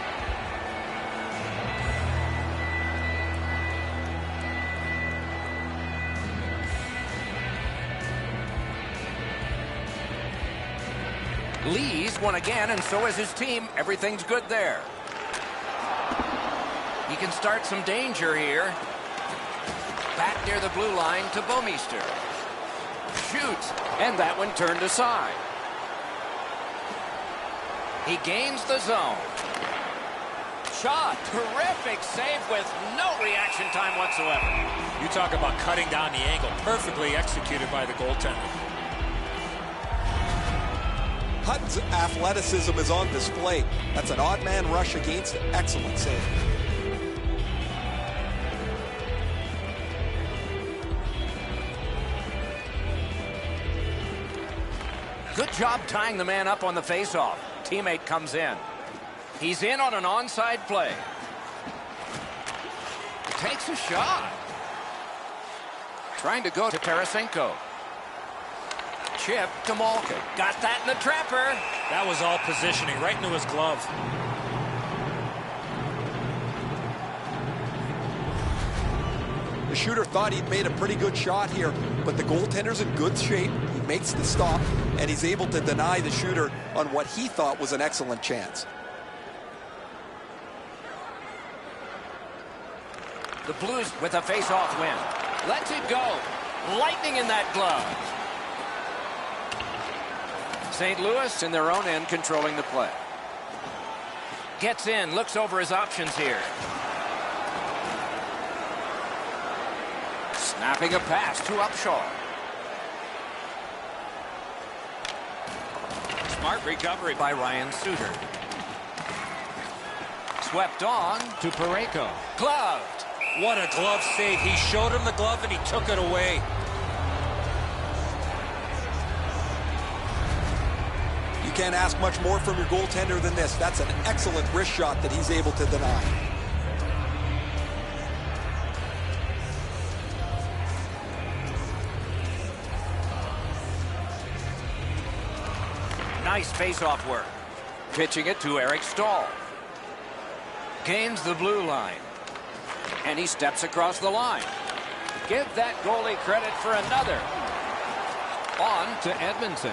[SPEAKER 1] Lee's won again, and so is his team. Everything's good there. He can start some danger here. Back near the blue line to Bouwmeester. Shoots, and that one turned aside. He gains the zone. Shot. Terrific save with no reaction time whatsoever.
[SPEAKER 6] You talk about cutting down the angle. Perfectly executed by the goaltender.
[SPEAKER 4] Hutton's athleticism is on display. That's an odd man rush against an excellent save.
[SPEAKER 1] Good job tying the man up on the faceoff. Teammate comes in. He's in on an onside play. Takes a shot. Trying to go to Tarasenko. Chip to Malkin. Got that in the trapper.
[SPEAKER 6] That was all positioning, right into his glove.
[SPEAKER 4] The shooter thought he'd made a pretty good shot here, but the goaltender's in good shape. He makes the stop, and he's able to deny the shooter on what he thought was an excellent chance.
[SPEAKER 1] The Blues with a face-off win. Lets it go. Lightning in that glove. St. Louis in their own end controlling the play. Gets in, looks over his options here. Snapping a pass to Upshaw. Smart recovery by Ryan Suter. Swept on to Parayko. Gloved.
[SPEAKER 6] What a glove save. He showed him the glove and he took it away.
[SPEAKER 4] You can't ask much more from your goaltender than this. That's an excellent wrist shot that he's able to deny.
[SPEAKER 1] Nice face-off work. Pitching it to Eric Stahl. Gains the blue line. And he steps across the line. Give that goalie credit for another. On to Edmondson.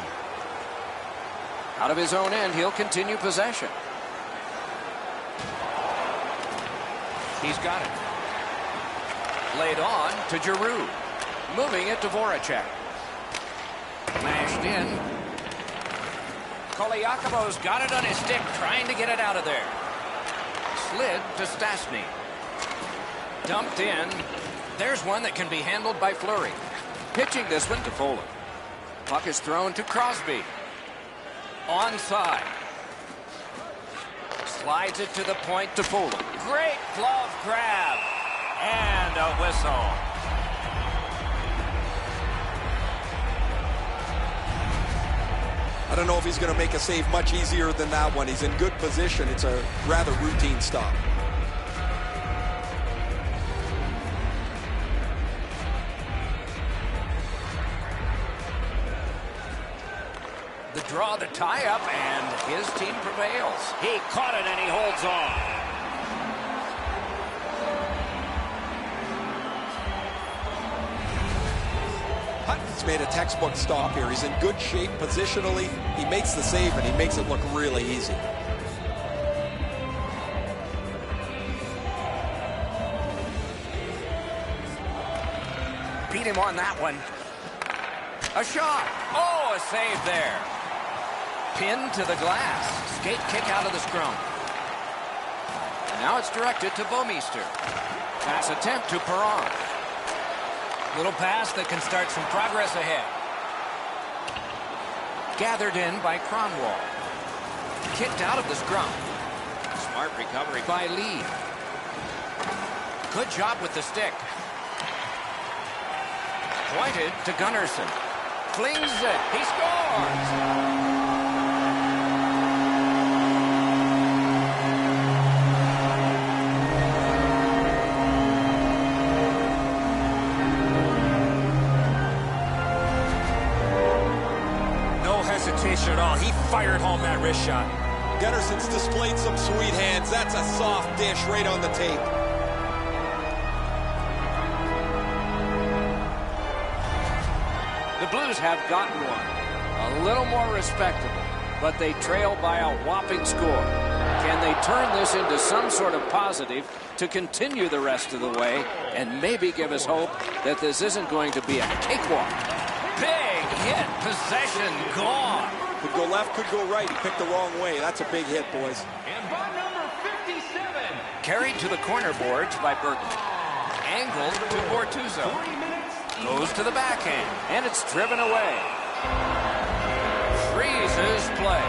[SPEAKER 1] Out of his own end, he'll continue possession. He's got it. Laid on to Giroux. Moving it to Voracek. Mashed in. Koliakovo's got it on his stick, trying to get it out of there. Slid to Stastny. Dumped in. There's one that can be handled by Fleury. Pitching this one to Foley. Puck is thrown to Crosby. Onside. Slides it to the point to Fulham. Great glove grab. And a whistle.
[SPEAKER 4] I don't know if he's going to make a save much easier than that one. He's in good position. It's a rather routine stop.
[SPEAKER 1] The draw, the tie-up, and his team prevails. He caught it, and he holds on.
[SPEAKER 4] Hutton's made a textbook stop here. He's in good shape positionally. He makes the save, and he makes it look really easy.
[SPEAKER 1] Beat him on that one. A shot. Oh, a save there. Pinned to the glass. Skate kick out of the scrum. Now it's directed to Bouwmeester. Pass attempt to Perron. Little pass that can start some progress ahead. Gathered in by Cronwall. Kicked out of the scrum. Smart recovery by Lee. Good job with the stick. Pointed to Gunnarsson. Flings it. He scores!
[SPEAKER 3] No hesitation at all. He fired home that wrist shot.
[SPEAKER 4] Gunnarsson's displayed some sweet hands. That's a soft dish right on the tape.
[SPEAKER 1] The Blues have gotten one. A little more respectable, but they trail by a whopping score. Can they turn this into some sort of positive to continue the rest of the way and maybe give us hope that this isn't going to be a cakewalk? Big hit. Possession gone.
[SPEAKER 4] Could go left, could go right. He picked the wrong way. That's a big hit, boys.
[SPEAKER 5] And by number 57.
[SPEAKER 1] Carried to the corner boards by Burton. Angled to Bortuzzo.
[SPEAKER 5] 40 minutes.
[SPEAKER 1] Goes to the backhand, and it's driven away. Freezes play.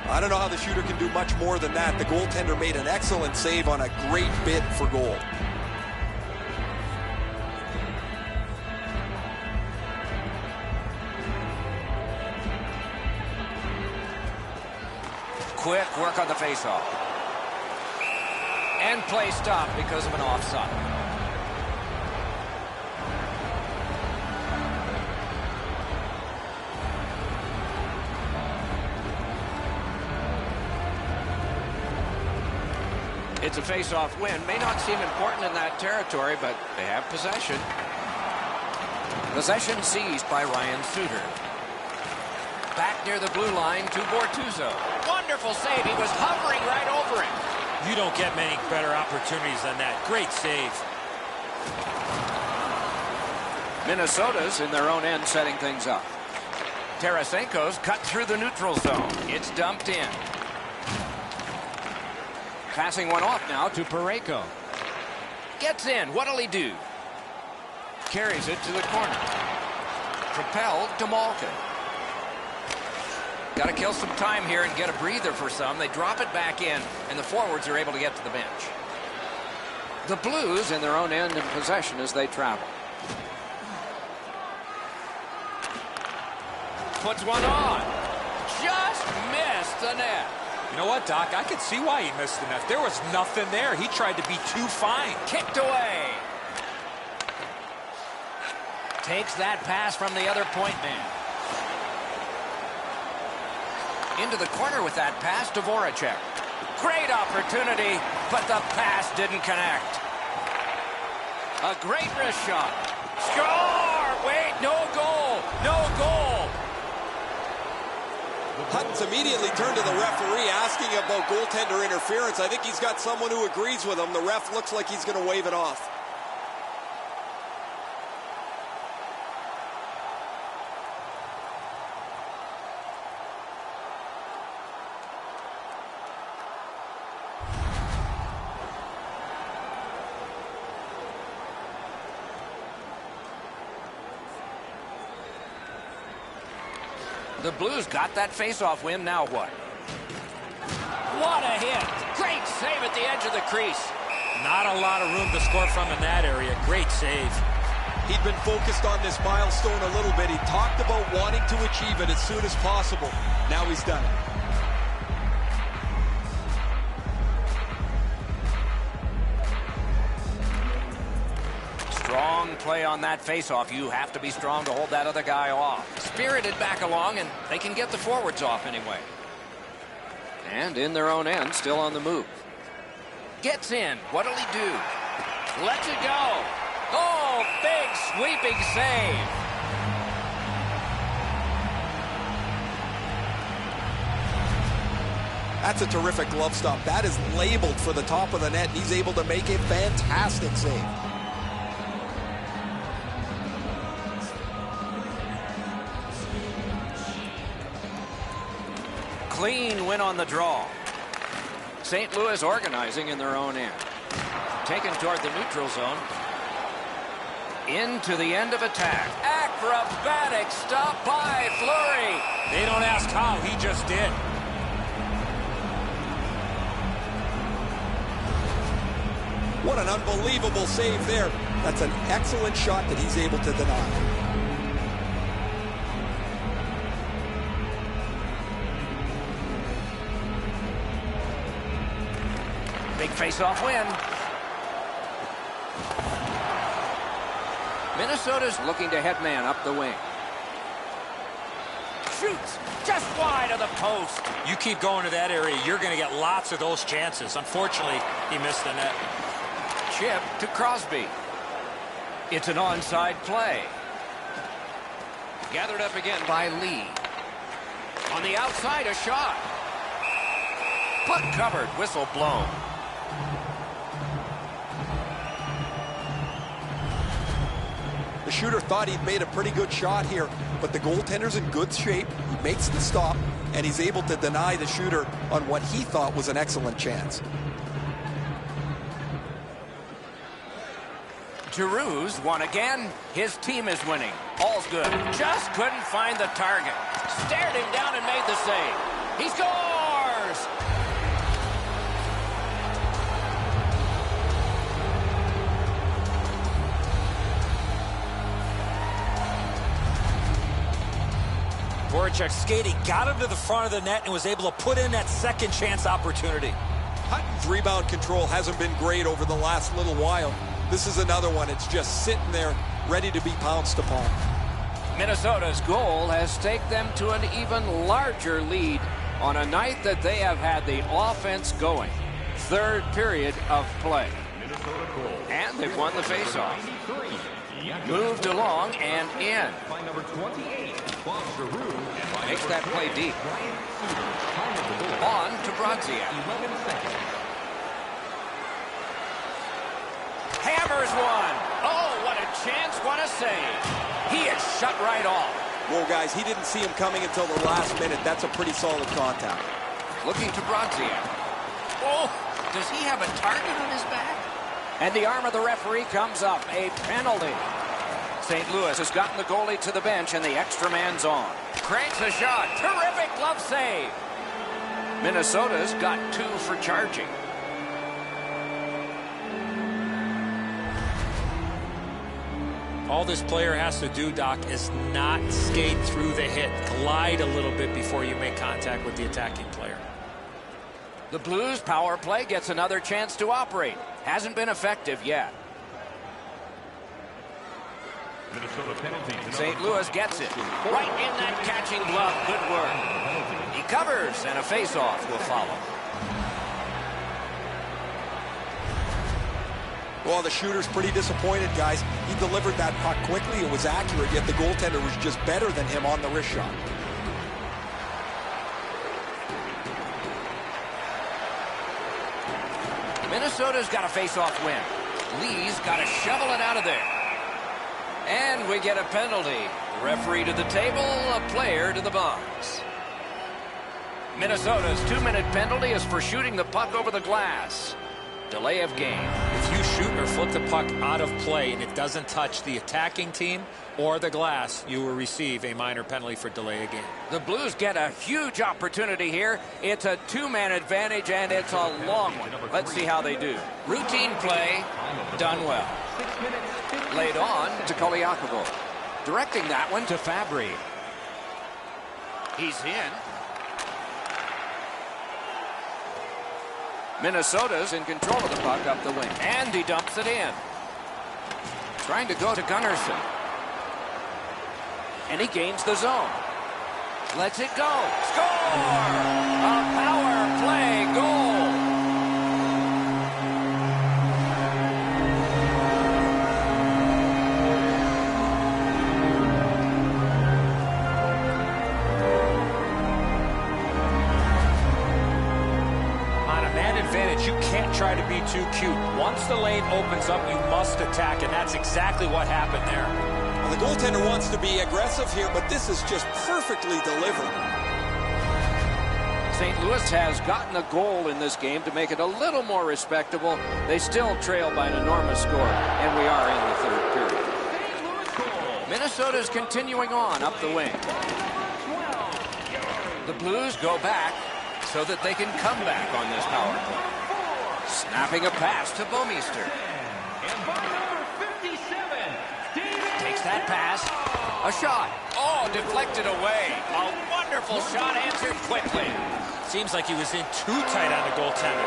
[SPEAKER 4] I don't know how the shooter can do much more than that. The goaltender made an excellent save on a great bid for goal.
[SPEAKER 1] Quick work on the faceoff. And play stopped because of an offside. It's a face-off win. May not seem important in that territory, but they have possession. Possession seized by Ryan Suter. Back near the blue line to Bortuzzo. Wonderful save. He was hovering right over him.
[SPEAKER 6] You don't get many better opportunities than that. Great save.
[SPEAKER 1] Minnesota's in their own end setting things up. Tarasenko's cut through the neutral zone. It's dumped in. Passing one off now to Parayko. Gets in. What'll he do? Carries it to the corner. Propelled to Malkin. Got to kill some time here and get a breather for some. They drop it back in, and the forwards are able to get to the bench. The Blues in their own end in possession as they travel. Puts one on. Just missed the net.
[SPEAKER 3] You know what, Doc? I could see why he missed the net. There was nothing there. He tried to be too fine.
[SPEAKER 1] Kicked away. Takes that pass from the other point man. Into the corner with that pass to Voracek. Great opportunity, but the pass didn't connect. A great wrist shot. Score! Wait, no goal! No goal!
[SPEAKER 4] Hutton's immediately turned to the referee asking about goaltender interference. I think he's got someone who agrees with him. The ref looks like he's going to wave it off.
[SPEAKER 1] The Blues got that face-off win. Now what? What a hit. Great save at the edge of the crease.
[SPEAKER 2] Not a lot of room to score from in that area. Great save.
[SPEAKER 4] He'd been focused on this milestone a little bit. He talked about wanting to achieve it as soon as possible. Now he's done it.
[SPEAKER 1] Strong play on that face-off. You have to be strong to hold that other guy off. Spirited back along, and they can get the forwards off anyway. And in their own end, still on the move. Gets in. What'll he do? Lets it go. Oh, big sweeping save.
[SPEAKER 4] That's a terrific glove stop. That is labeled for the top of the net. He's able to make a fantastic save.
[SPEAKER 1] Clean win on the draw. St. Louis organizing in their own end. Taken toward the neutral zone. Into the end of attack. Acrobatic stop by Fleury.
[SPEAKER 3] They don't ask how, he just did.
[SPEAKER 4] What an unbelievable save there. That's an excellent shot that he's able to deny.
[SPEAKER 1] Big face-off win. Minnesota's looking to head man up the wing. Shoots just wide of the post.
[SPEAKER 2] You keep going to that area, you're going to get lots of those chances. Unfortunately, he missed the net.
[SPEAKER 1] Chip to Crosby. It's an onside play. Gathered up again by Lee. On the outside, a shot. Puck covered, whistle blown.
[SPEAKER 4] The shooter thought he'd made a pretty good shot here, but the goaltender's in good shape. He makes the stop, and he's able to deny the shooter on what he thought was an excellent chance.
[SPEAKER 1] Giroux's won again. His team is winning. All's good. Just couldn't find the target. Stared him down and made the save. He scores!
[SPEAKER 2] Voracek skating, got him to the front of the net and was able to put in that second chance opportunity.
[SPEAKER 4] Hutton's rebound control hasn't been great over the last little while. This is another one. It's just sitting there, ready to be pounced upon.
[SPEAKER 1] Minnesota's goal has taken them to an even larger lead on a night that they have had the offense going. Third period of play. And they've won the faceoff. Moved along and in. Makes that play deep. On to Brodziak. Hammers one. Oh, what a chance, what a save. He is shut right off.
[SPEAKER 4] Well, guys, he didn't see him coming until the last minute. That's a pretty solid contact.
[SPEAKER 1] Looking to Brodziak. Oh, does he have a target on his back? And the arm of the referee comes up. A penalty. St. Louis has gotten the goalie to the bench, and the extra man's on. Cranks a shot. Terrific glove save. Minnesota's got 2 for charging.
[SPEAKER 2] All this player has to do, Doc, is not skate through the hit. Glide a little bit before you make contact with the attacking player.
[SPEAKER 1] The Blues power play gets another chance to operate. Hasn't been effective yet. St. Louis gets it. Right in that catching glove. Good work. He covers, and a face-off will follow.
[SPEAKER 4] Well, the shooter's pretty disappointed, guys. He delivered that puck quickly. It was accurate, yet the goaltender was just better than him on the wrist shot.
[SPEAKER 1] Minnesota's got a face-off win. Lee's got to shovel it out of there. And we get a penalty. Referee to the table, a player to the box. Minnesota's 2-minute penalty is for shooting the puck over the glass. Delay of game.
[SPEAKER 2] If you shoot or flip the puck out of play and it doesn't touch the attacking team or the glass, you will receive a minor penalty for delay of game.
[SPEAKER 1] The Blues get a huge opportunity here. It's a two-man advantage, and it's a long one. Let's see how they do. Routine play, done well. Laid on to Koliakovo. Directing that one to Fabry. He's in. Minnesota's in control of the puck up the wing. And he dumps it in. Trying to go to Gunnarsson. And he gains the zone. Lets it go. Score! A power play goal.
[SPEAKER 2] You can't try to be too cute. Once the lane opens up, you must attack, and that's exactly what happened there.
[SPEAKER 4] Well, the goaltender wants to be aggressive here, but this is just perfectly delivered.
[SPEAKER 1] St. Louis has gotten a goal in this game to make it a little more respectable. They still trail by an enormous score, and we are in the third period. Minnesota's continuing on up the wing. The Blues go back so that they can come back on this power play. Snapping a pass to Bouwmeester. Takes that pass. A shot. Oh, deflected away. A wonderful shot answered quickly.
[SPEAKER 2] Seems like he was in too tight on the goaltender.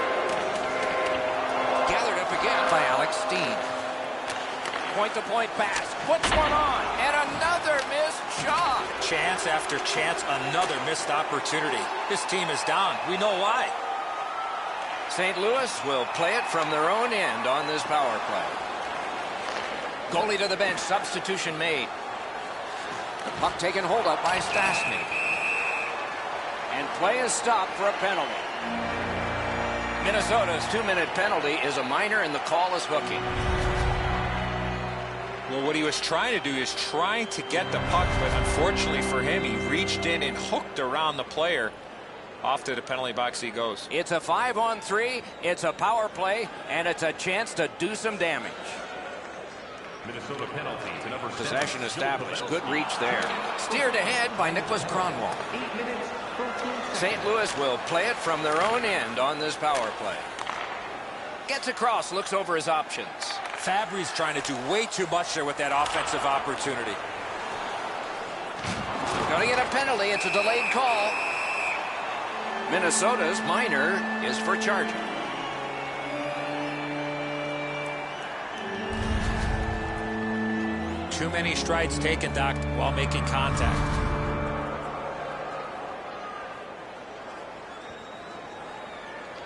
[SPEAKER 1] Gathered up again by Alex Steen. Point-to-point pass. Puts one on. And another missed shot.
[SPEAKER 2] Chance after chance, another missed opportunity. This team is down. We know why.
[SPEAKER 1] St. Louis will play it from their own end on this power play. Goalie to the bench. Substitution made. The puck taken hold of by Stastny. And play is stopped for a penalty. Minnesota's 2-minute penalty is a minor, and the call is hooking.
[SPEAKER 2] Well, what he was trying to do is trying to get the puck, but unfortunately for him, he reached in and hooked around the player. Off to the penalty box he goes.
[SPEAKER 1] It's a 5-on-3. It's a power play, and it's a chance to do some damage.
[SPEAKER 5] Minnesota penalty to number 7.
[SPEAKER 1] Possession established. Good reach there. Steered ahead by Nicholas Kronwall.
[SPEAKER 5] 8 minutes, 13 seconds.
[SPEAKER 1] St. Louis will play it from their own end on this power play. Gets across, looks over his options.
[SPEAKER 2] Fabry's trying to do way too much there with that offensive opportunity.
[SPEAKER 1] Going to get a penalty. It's a delayed call. Minnesota's minor is for charging.
[SPEAKER 2] Too many strides taken, Doc, while making contact.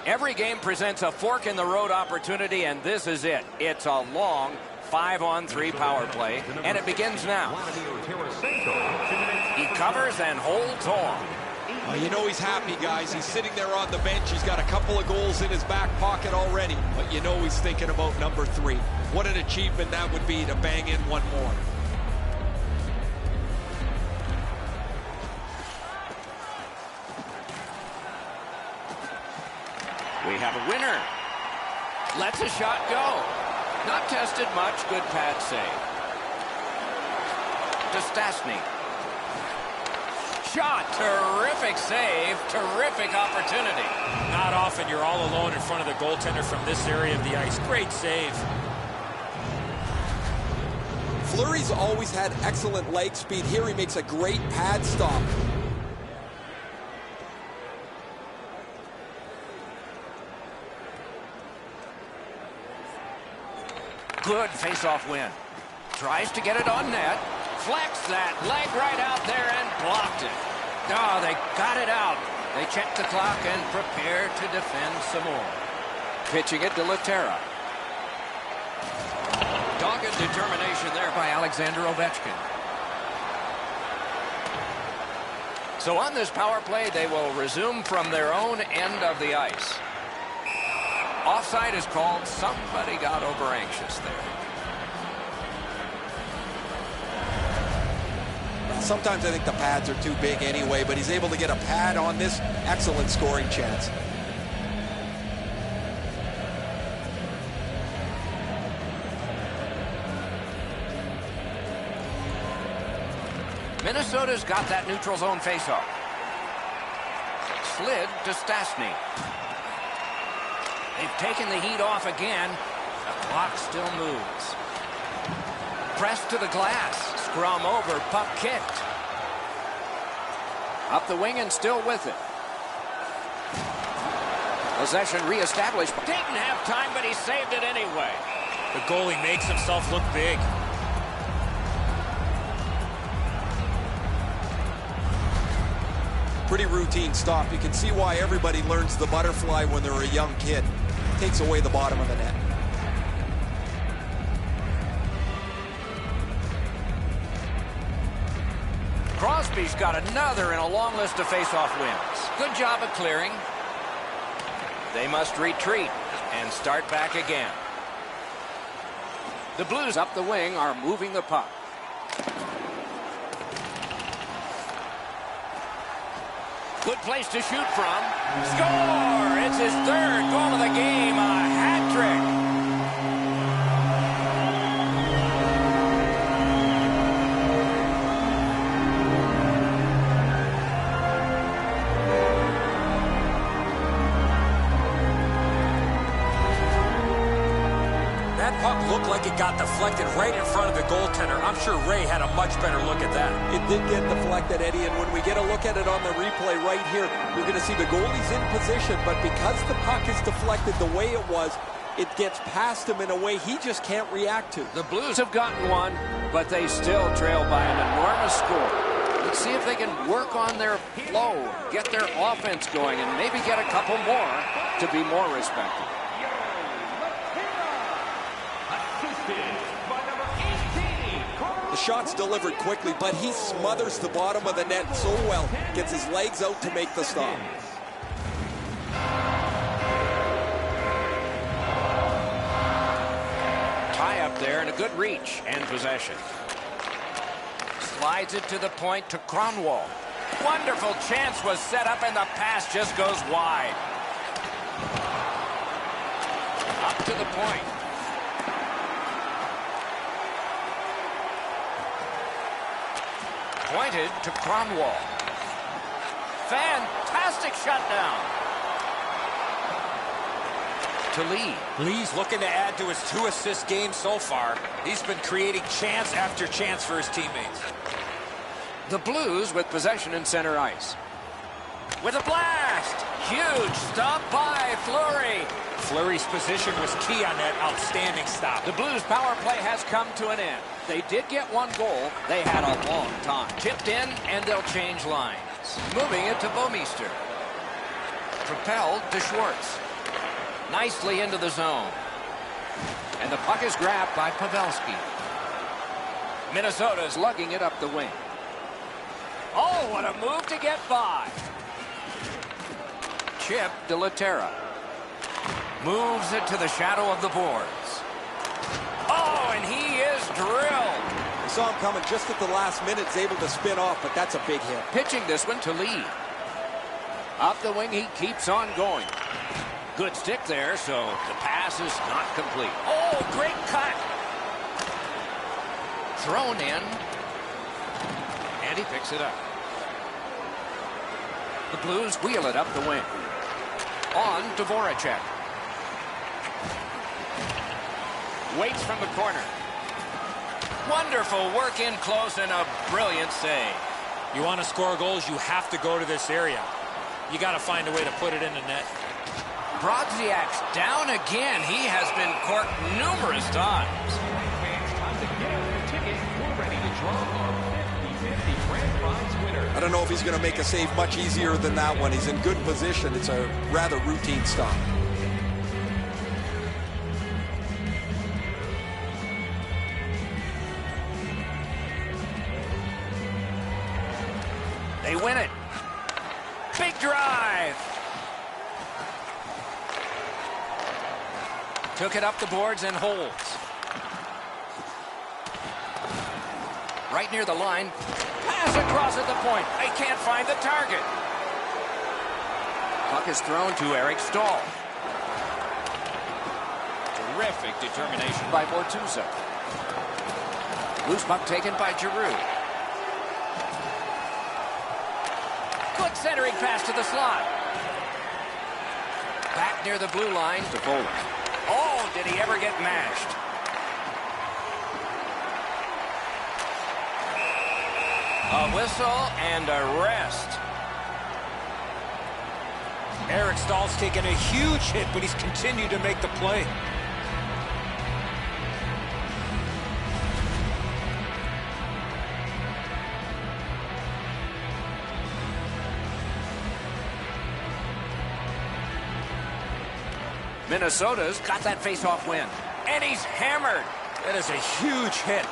[SPEAKER 1] Every game presents a fork-in-the-road opportunity, and this is it. It's a long 5-on-3 power play, and it begins now. He covers and holds on.
[SPEAKER 4] You know he's happy, guys. He's sitting there on the bench. He's got a couple of goals in his back pocket already, but you know he's thinking about number 3. What an achievement that would be to bang in one more.
[SPEAKER 1] We have a winner. Lets a shot go. Not tested much. Good pad save. To Stastny. Shot. Terrific save. Terrific opportunity.
[SPEAKER 2] Not often you're all alone in front of the goaltender from this area of the ice. Great save.
[SPEAKER 4] Fleury's always had excellent leg speed. Here he makes a great pad stop.
[SPEAKER 1] Good face-off win. Tries to get it on net. Flex that leg right out there and blocked it. Oh, they got it out. They check the clock and prepare to defend some more. Pitching it to Laterra. Dogged determination there by Alexander Ovechkin. So on this power play, they will resume from their own end of the ice. Offside is called. Somebody got over anxious there.
[SPEAKER 4] Sometimes I think the pads are too big anyway, but he's able to get a pad on this. Excellent scoring chance.
[SPEAKER 1] Minnesota's got that neutral zone faceoff. Slid to Stastny. They've taken the heat off again. The clock still moves. Pressed to the glass. Scrum over. Puck kicked. Up the wing and still with it. Possession reestablished. Didn't have time, but he saved it anyway.
[SPEAKER 6] The goalie makes himself look big.
[SPEAKER 4] Pretty routine stop. You can see why everybody learns the butterfly when they're a young kid. Takes away the bottom of the net.
[SPEAKER 1] Crosby's got another in a long list of face-off wins. Good job of clearing. They must retreat and start back again. The Blues up the wing are moving the puck. Good place to shoot from. Score! It's his third goal of the game. A hat trick.
[SPEAKER 3] That puck looked like it got deflected right in front of the goaltender. I'm sure Ray had a much better look at that.
[SPEAKER 4] It did get deflected, Eddie, and when we get a look at it on the replay right here, you're going to see the goalie's in position, but because the puck is deflected the way it was, it gets past him in a way he just can't react to.
[SPEAKER 1] The Blues have gotten one, but they still trail by an enormous score. Let's see if they can work on their flow, get their offense going, and maybe get a couple more to be more respected.
[SPEAKER 4] The shot's delivered quickly, but he smothers the bottom of the net so well. Gets his legs out to make the stop.
[SPEAKER 1] Tie up there and a good reach and possession. Slides it to the point to Cronwall. Wonderful chance was set up and the pass just goes wide. Up to the point. Pointed to Cronwall. Fantastic shutdown. To Lee.
[SPEAKER 3] Lee's looking to add to his 2-assist game so far. He's been creating chance after chance for his teammates.
[SPEAKER 1] The Blues with possession in center ice. With a blast. Huge stop by Fleury.
[SPEAKER 3] Fleury's position was key on that outstanding stop.
[SPEAKER 1] The Blues power play has come to an end. They did get one goal. They had a long time. Tipped in, and they'll change lines. Moving it to Bouwmeester. Propelled to Schwartz. Nicely into the zone. And the puck is grabbed by Pavelski. Minnesota's lugging it up the wing. Oh, what a move to get by. Chip de la Terra. Moves it to the shadow of the boards. Oh, and he is drilled.
[SPEAKER 4] We saw him coming just at the last minute. He's able to spin off, but that's a big hit.
[SPEAKER 1] Pitching this one to Lee. Up the wing, he keeps on going. Good stick there, so the pass is not complete. Oh, great cut. Thrown in. And he picks it up. The Blues wheel it up the wing. On to Voracek. Waits from the corner. Wonderful work in close and a brilliant save.
[SPEAKER 6] You want to score goals, you have to go to this area. You got to find a way to put it in the net.
[SPEAKER 1] Brodziak's down again. He has been corked numerous times.
[SPEAKER 5] Time to get out your ticket. We're ready to draw our 50-50 grand prize winner.
[SPEAKER 4] I don't know if he's going to make a save much easier than that one. He's in good position. It's a rather routine stop.
[SPEAKER 1] They win it. Big drive. Took it up the boards and holds. Right near the line. Pass across at the point. They can't find the target. Puck is thrown to Eric Stahl. Terrific determination by Bortuzzo. Loose puck taken by Giroux. Good centering pass to the slot. Back near the blue line to Fuller. Oh, did he ever get mashed? A whistle and a rest.
[SPEAKER 2] Eric Stahl's taken a huge hit, but he's continued to make the play.
[SPEAKER 1] Minnesota's got that face-off win. And he's hammered.
[SPEAKER 2] That is a huge hit.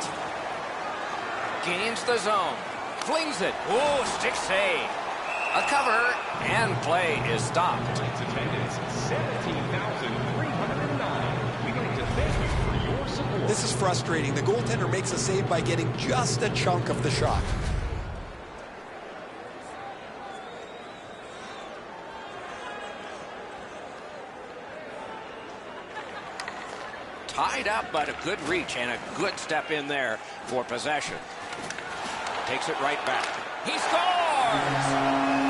[SPEAKER 1] Gains the zone. Flings it. Oh, stick save. A cover, and play is stopped.
[SPEAKER 5] Tonight's attendance, 17,309. We'd like to thank you for your support.
[SPEAKER 4] This is frustrating. The goaltender makes a save by getting just a chunk of the shot.
[SPEAKER 1] Tied up, but a good reach and a good step in there for possession. Takes it right back. He scores!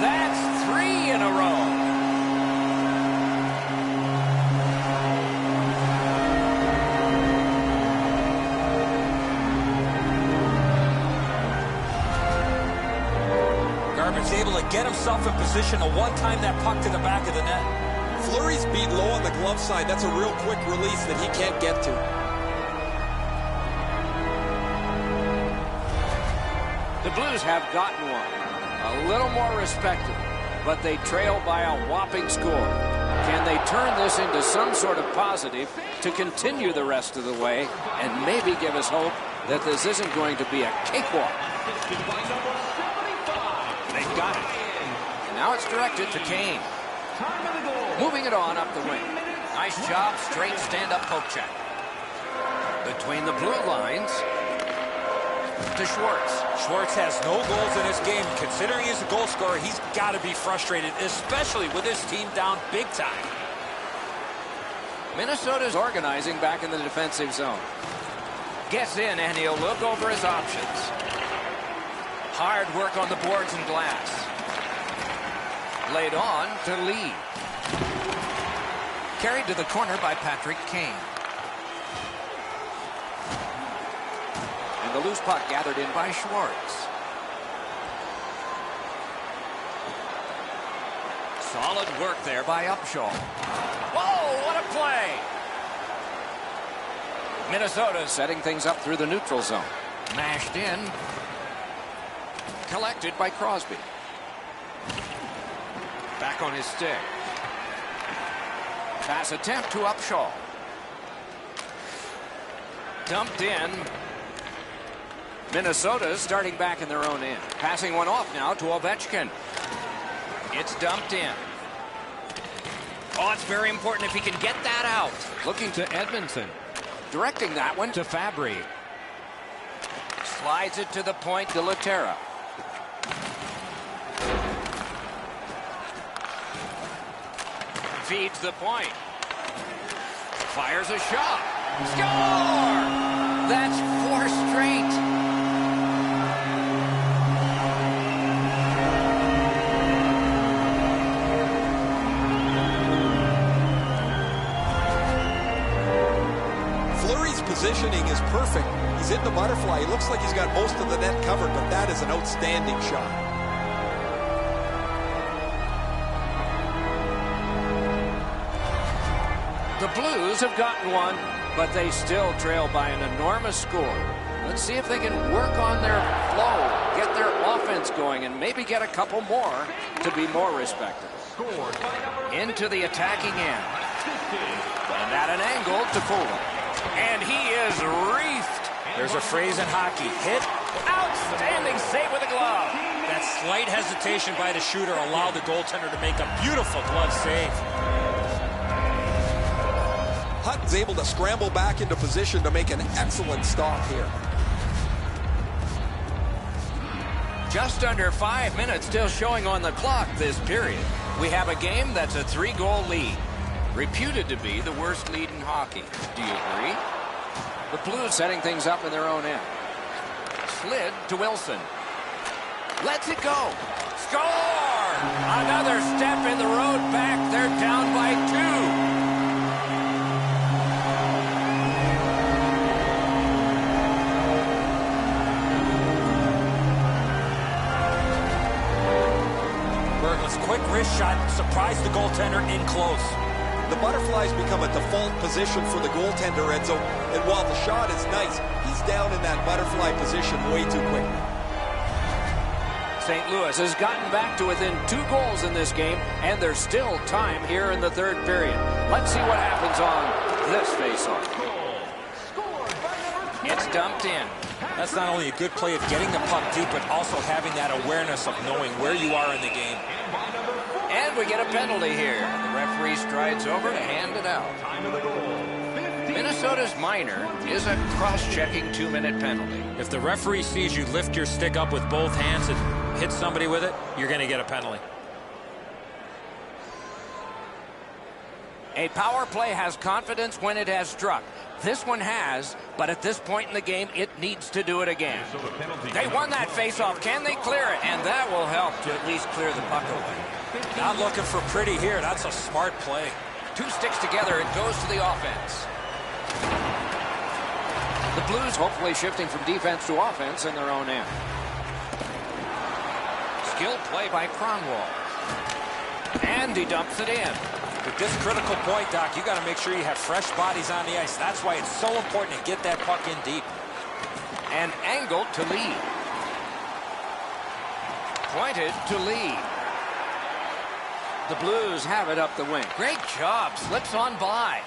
[SPEAKER 1] That's 3 in a row.
[SPEAKER 3] Garvin's able to get himself in position to one-time that puck to the back of the net.
[SPEAKER 4] Fleury's beat low on the glove side. That's a real quick release that he can't get to.
[SPEAKER 1] The Blues have gotten one. A little more respectable, but they trail by a whopping score. Can they turn this into some sort of positive to continue the rest of the way and maybe give us hope that this isn't going to be a cakewalk? They've got it. Now it's directed to Kane. Moving it on up the wing. Nice job, straight stand-up poke check. Between the blue lines to Schwartz.
[SPEAKER 3] Schwartz has no goals in this game. Considering he's a goal scorer, he's got to be frustrated, especially with his team down big time.
[SPEAKER 1] Minnesota's organizing back in the defensive zone. Gets in, and he'll look over his options. Hard work on the boards and glass. Laid on to Lee. Carried to the corner by Patrick Kane. And the loose puck gathered in by Schwartz. Solid work there by Upshaw. Whoa, what a play! Minnesota setting things up through the neutral zone. Mashed in. Collected by Crosby. Back on his stick. Pass attempt to Upshaw. Dumped in. Minnesota's starting back in their own end. Passing one off now to Ovechkin. It's dumped in. Oh, it's very important if he can get that out. Looking to Edmondson. Directing that one to Fabry. Slides it to the point to Laterra. Feeds the point. Fires a shot. Score! That's 4 straight.
[SPEAKER 4] Fleury's positioning is perfect. He's in the butterfly. He looks like he's got most of the net covered, but that is an outstanding shot.
[SPEAKER 1] The Blues have gotten one, but they still trail by an enormous score. Let's see if they can work on their flow, get their offense going, and maybe get a couple more to be more respected. Into the attacking end. And at an angle to Fuller. And he is reefed.
[SPEAKER 3] There's a phrase in hockey, hit.
[SPEAKER 1] Outstanding save with a glove.
[SPEAKER 3] That slight hesitation by the shooter allowed the goaltender to make a beautiful glove save.
[SPEAKER 4] Hutton's able to scramble back into position to make an excellent stop here.
[SPEAKER 1] Just under 5 minutes still showing on the clock this period. We have a game that's a 3-goal lead. Reputed to be the worst lead in hockey. Do you agree? The Blues setting things up in their own end. Slid to Wilson. Lets it go. Score!
[SPEAKER 3] Louis, quick wrist shot, surprised the goaltender in close.
[SPEAKER 4] The butterflies become a default position for the goaltender, Enzo, and while the shot is nice, he's down in that butterfly position way too quick.
[SPEAKER 1] St. Louis has gotten back to within 2 goals in this game, and there's still time here in the third period. Let's see what happens on this faceoff. It's dumped in.
[SPEAKER 3] That's not only a good play of getting the puck deep, but also having that awareness of knowing where you are in the game.
[SPEAKER 1] And we get a penalty here. The referee strides over to hand it out. Minnesota's minor is a cross-checking 2-minute penalty.
[SPEAKER 6] If the referee sees you lift your stick up with both hands and hit somebody with it, you're going to get a penalty.
[SPEAKER 1] A power play has confidence when it has struck. This one has, but at this point in the game, it needs to do it again. They won that faceoff. Can they clear it? And that will help to at least clear the puck away.
[SPEAKER 3] Not looking for pretty here. That's a smart play.
[SPEAKER 1] 2 sticks together, it goes to the offense. The Blues hopefully shifting from defense to offense in their own end. Skill play by Kronwall. And he dumps it in.
[SPEAKER 3] At this critical point, Doc, you got to make sure you have fresh bodies on the ice. That's why it's so important to get that puck in deep.
[SPEAKER 1] And angled to lead. Pointed to lead. The Blues have it up the wing. Great job. Slips on by.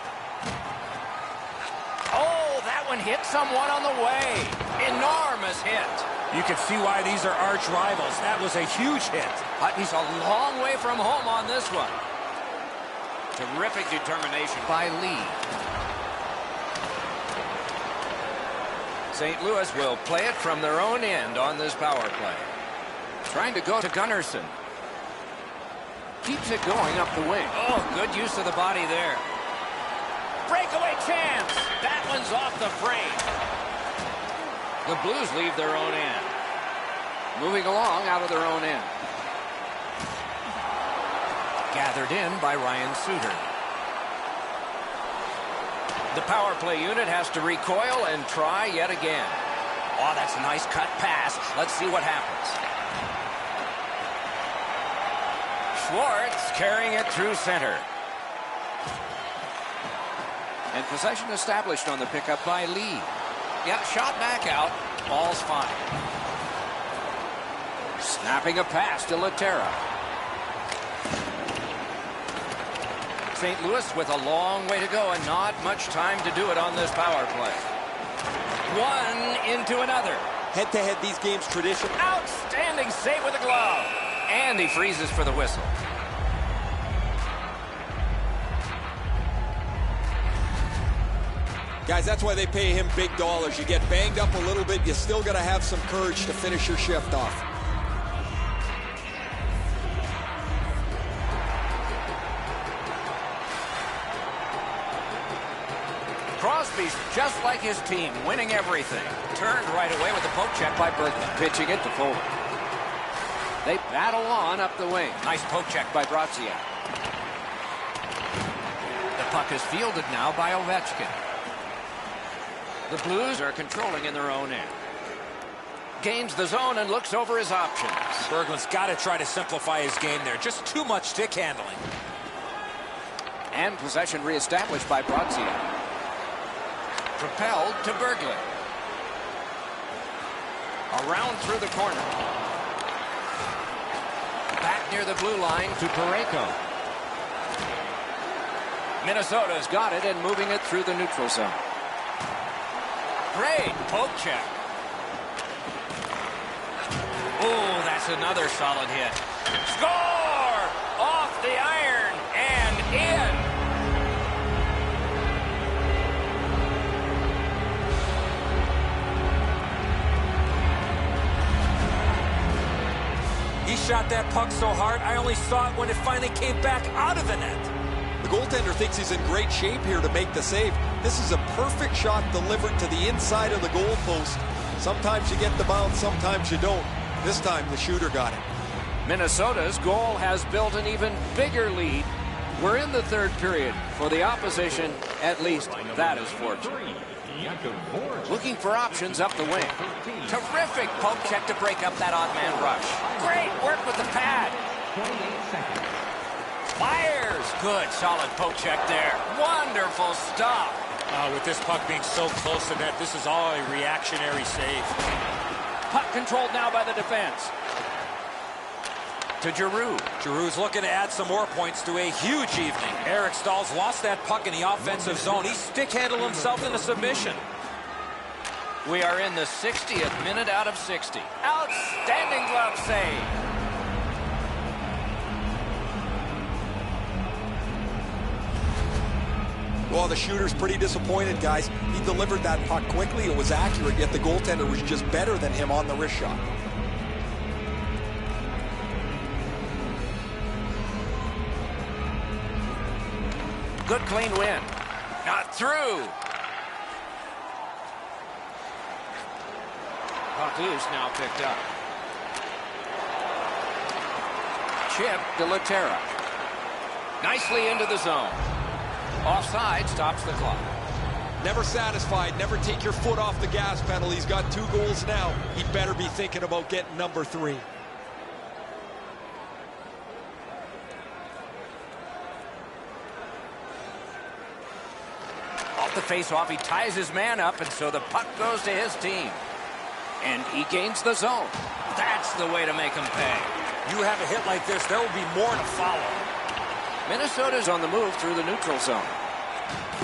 [SPEAKER 1] Oh, that one hit someone on the way. Enormous hit.
[SPEAKER 3] You can see why these are arch rivals. That was a huge hit.
[SPEAKER 1] He's a long way from home on this one. Terrific determination by Lee. St. Louis will play it from their own end on this power play. Trying to go to Gunnarsson. Keeps it going up the wing. Oh, good use of the body there. Breakaway chance. That one's off the frame. The Blues leave their own end. Moving along out of their own end. Gathered in by Ryan Suter. The power play unit has to recoil and try yet again. Oh, that's a nice cut pass. Let's see what happens. Schwartz carrying it through center. And possession established on the pickup by Lee. Yeah, shot back out. All's fine. Snapping a pass to Laterra. St. Louis with a long way to go and not much time to do it on this power play. One into another.
[SPEAKER 4] Head-to-head, these games tradition.
[SPEAKER 1] Outstanding save with a glove. And he freezes for the whistle.
[SPEAKER 4] Guys, that's why they pay him big dollars. You get banged up a little bit, you still got to have some courage to finish your shift off.
[SPEAKER 1] Crosby's just like his team, winning everything. Turned right away with the poke check by Berglund. Pitching it to Foley. They battle on up the wing. Nice poke check by Brazia. The puck is fielded now by Ovechkin. The Blues are controlling in their own end. Gains the zone and looks over his options.
[SPEAKER 3] Berglund's got to try to simplify his game there. Just too much stick handling.
[SPEAKER 1] And possession reestablished by Brazia. Propelled to Berglund. Around through the corner. Back near the blue line to Parayko. Minnesota's got it and moving it through the neutral zone. Great poke check. Oh, that's another solid hit. Score! Off the iron and in.
[SPEAKER 3] He shot that puck so hard, I only saw it when it finally came back out of the net.
[SPEAKER 4] The goaltender thinks he's in great shape here to make the save. This is a perfect shot delivered to the inside of the goal post. Sometimes you get the bounce, sometimes you don't. This time the shooter got it.
[SPEAKER 1] Minnesota's goal has built an even bigger lead. We're in the third period. For the opposition, at least that is fortunate. Looking for options up the wing. Terrific poke check to break up that odd man rush. Great work with the pad.
[SPEAKER 5] seconds.
[SPEAKER 1] Fires. Good, solid poke check there. Wonderful stop.
[SPEAKER 6] With this puck being so close to net, this is all a reactionary save.
[SPEAKER 1] Puck controlled now by the defense. To Giroux.
[SPEAKER 3] Giroux's looking to add some more points to a huge evening. Eric Stahl's lost that puck in the offensive zone. He stick-handled himself into submission.
[SPEAKER 1] We are in the 60th minute out of 60. Outstanding glove save.
[SPEAKER 4] Well, the shooter's pretty disappointed, guys. He delivered that puck quickly. It was accurate, yet the goaltender was just better than him on the wrist shot.
[SPEAKER 1] Good clean win. Not through. Puck loose, now picked up. Chip de la Terra. Nicely into the zone. Offside, stops the clock.
[SPEAKER 4] Never satisfied. Never take your foot off the gas pedal. He's got 2 goals now. He better be thinking about getting number 3.
[SPEAKER 1] Off the face-off, he ties his man up, and so the puck goes to his team. And he gains the zone. That's the way to make him pay.
[SPEAKER 3] You have a hit like this, there will be more to follow.
[SPEAKER 1] Minnesota's on the move through the neutral zone.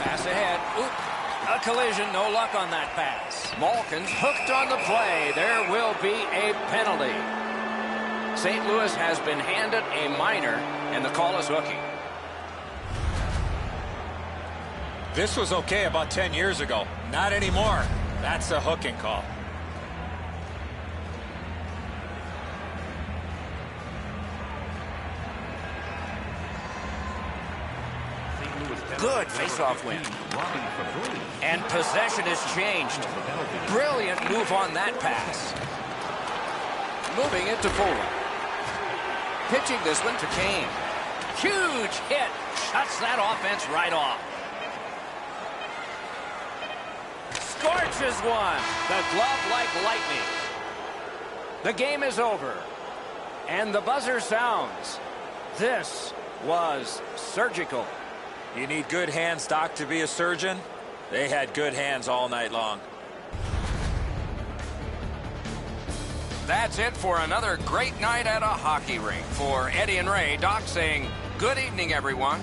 [SPEAKER 1] Pass ahead. Oop. A collision. No luck on that pass. Malkin's hooked on the play. There will be a penalty. St. Louis has been handed a minor, and the call is hooking.
[SPEAKER 2] This was okay about 10 years ago. Not anymore. That's a hooking call.
[SPEAKER 1] Good face-off win. And possession has changed. Brilliant move on that pass. Moving it to Fuller. Pitching this one to Kane. Huge hit. Shuts that offense right off. Scorches one. The glove like lightning. The game is over. And the buzzer sounds. This was surgical.
[SPEAKER 2] You need good hands, Doc, to be a surgeon. They had good hands all night long.
[SPEAKER 1] That's it for another great night at a hockey rink. For Eddie and Ray, Doc saying good evening, everyone.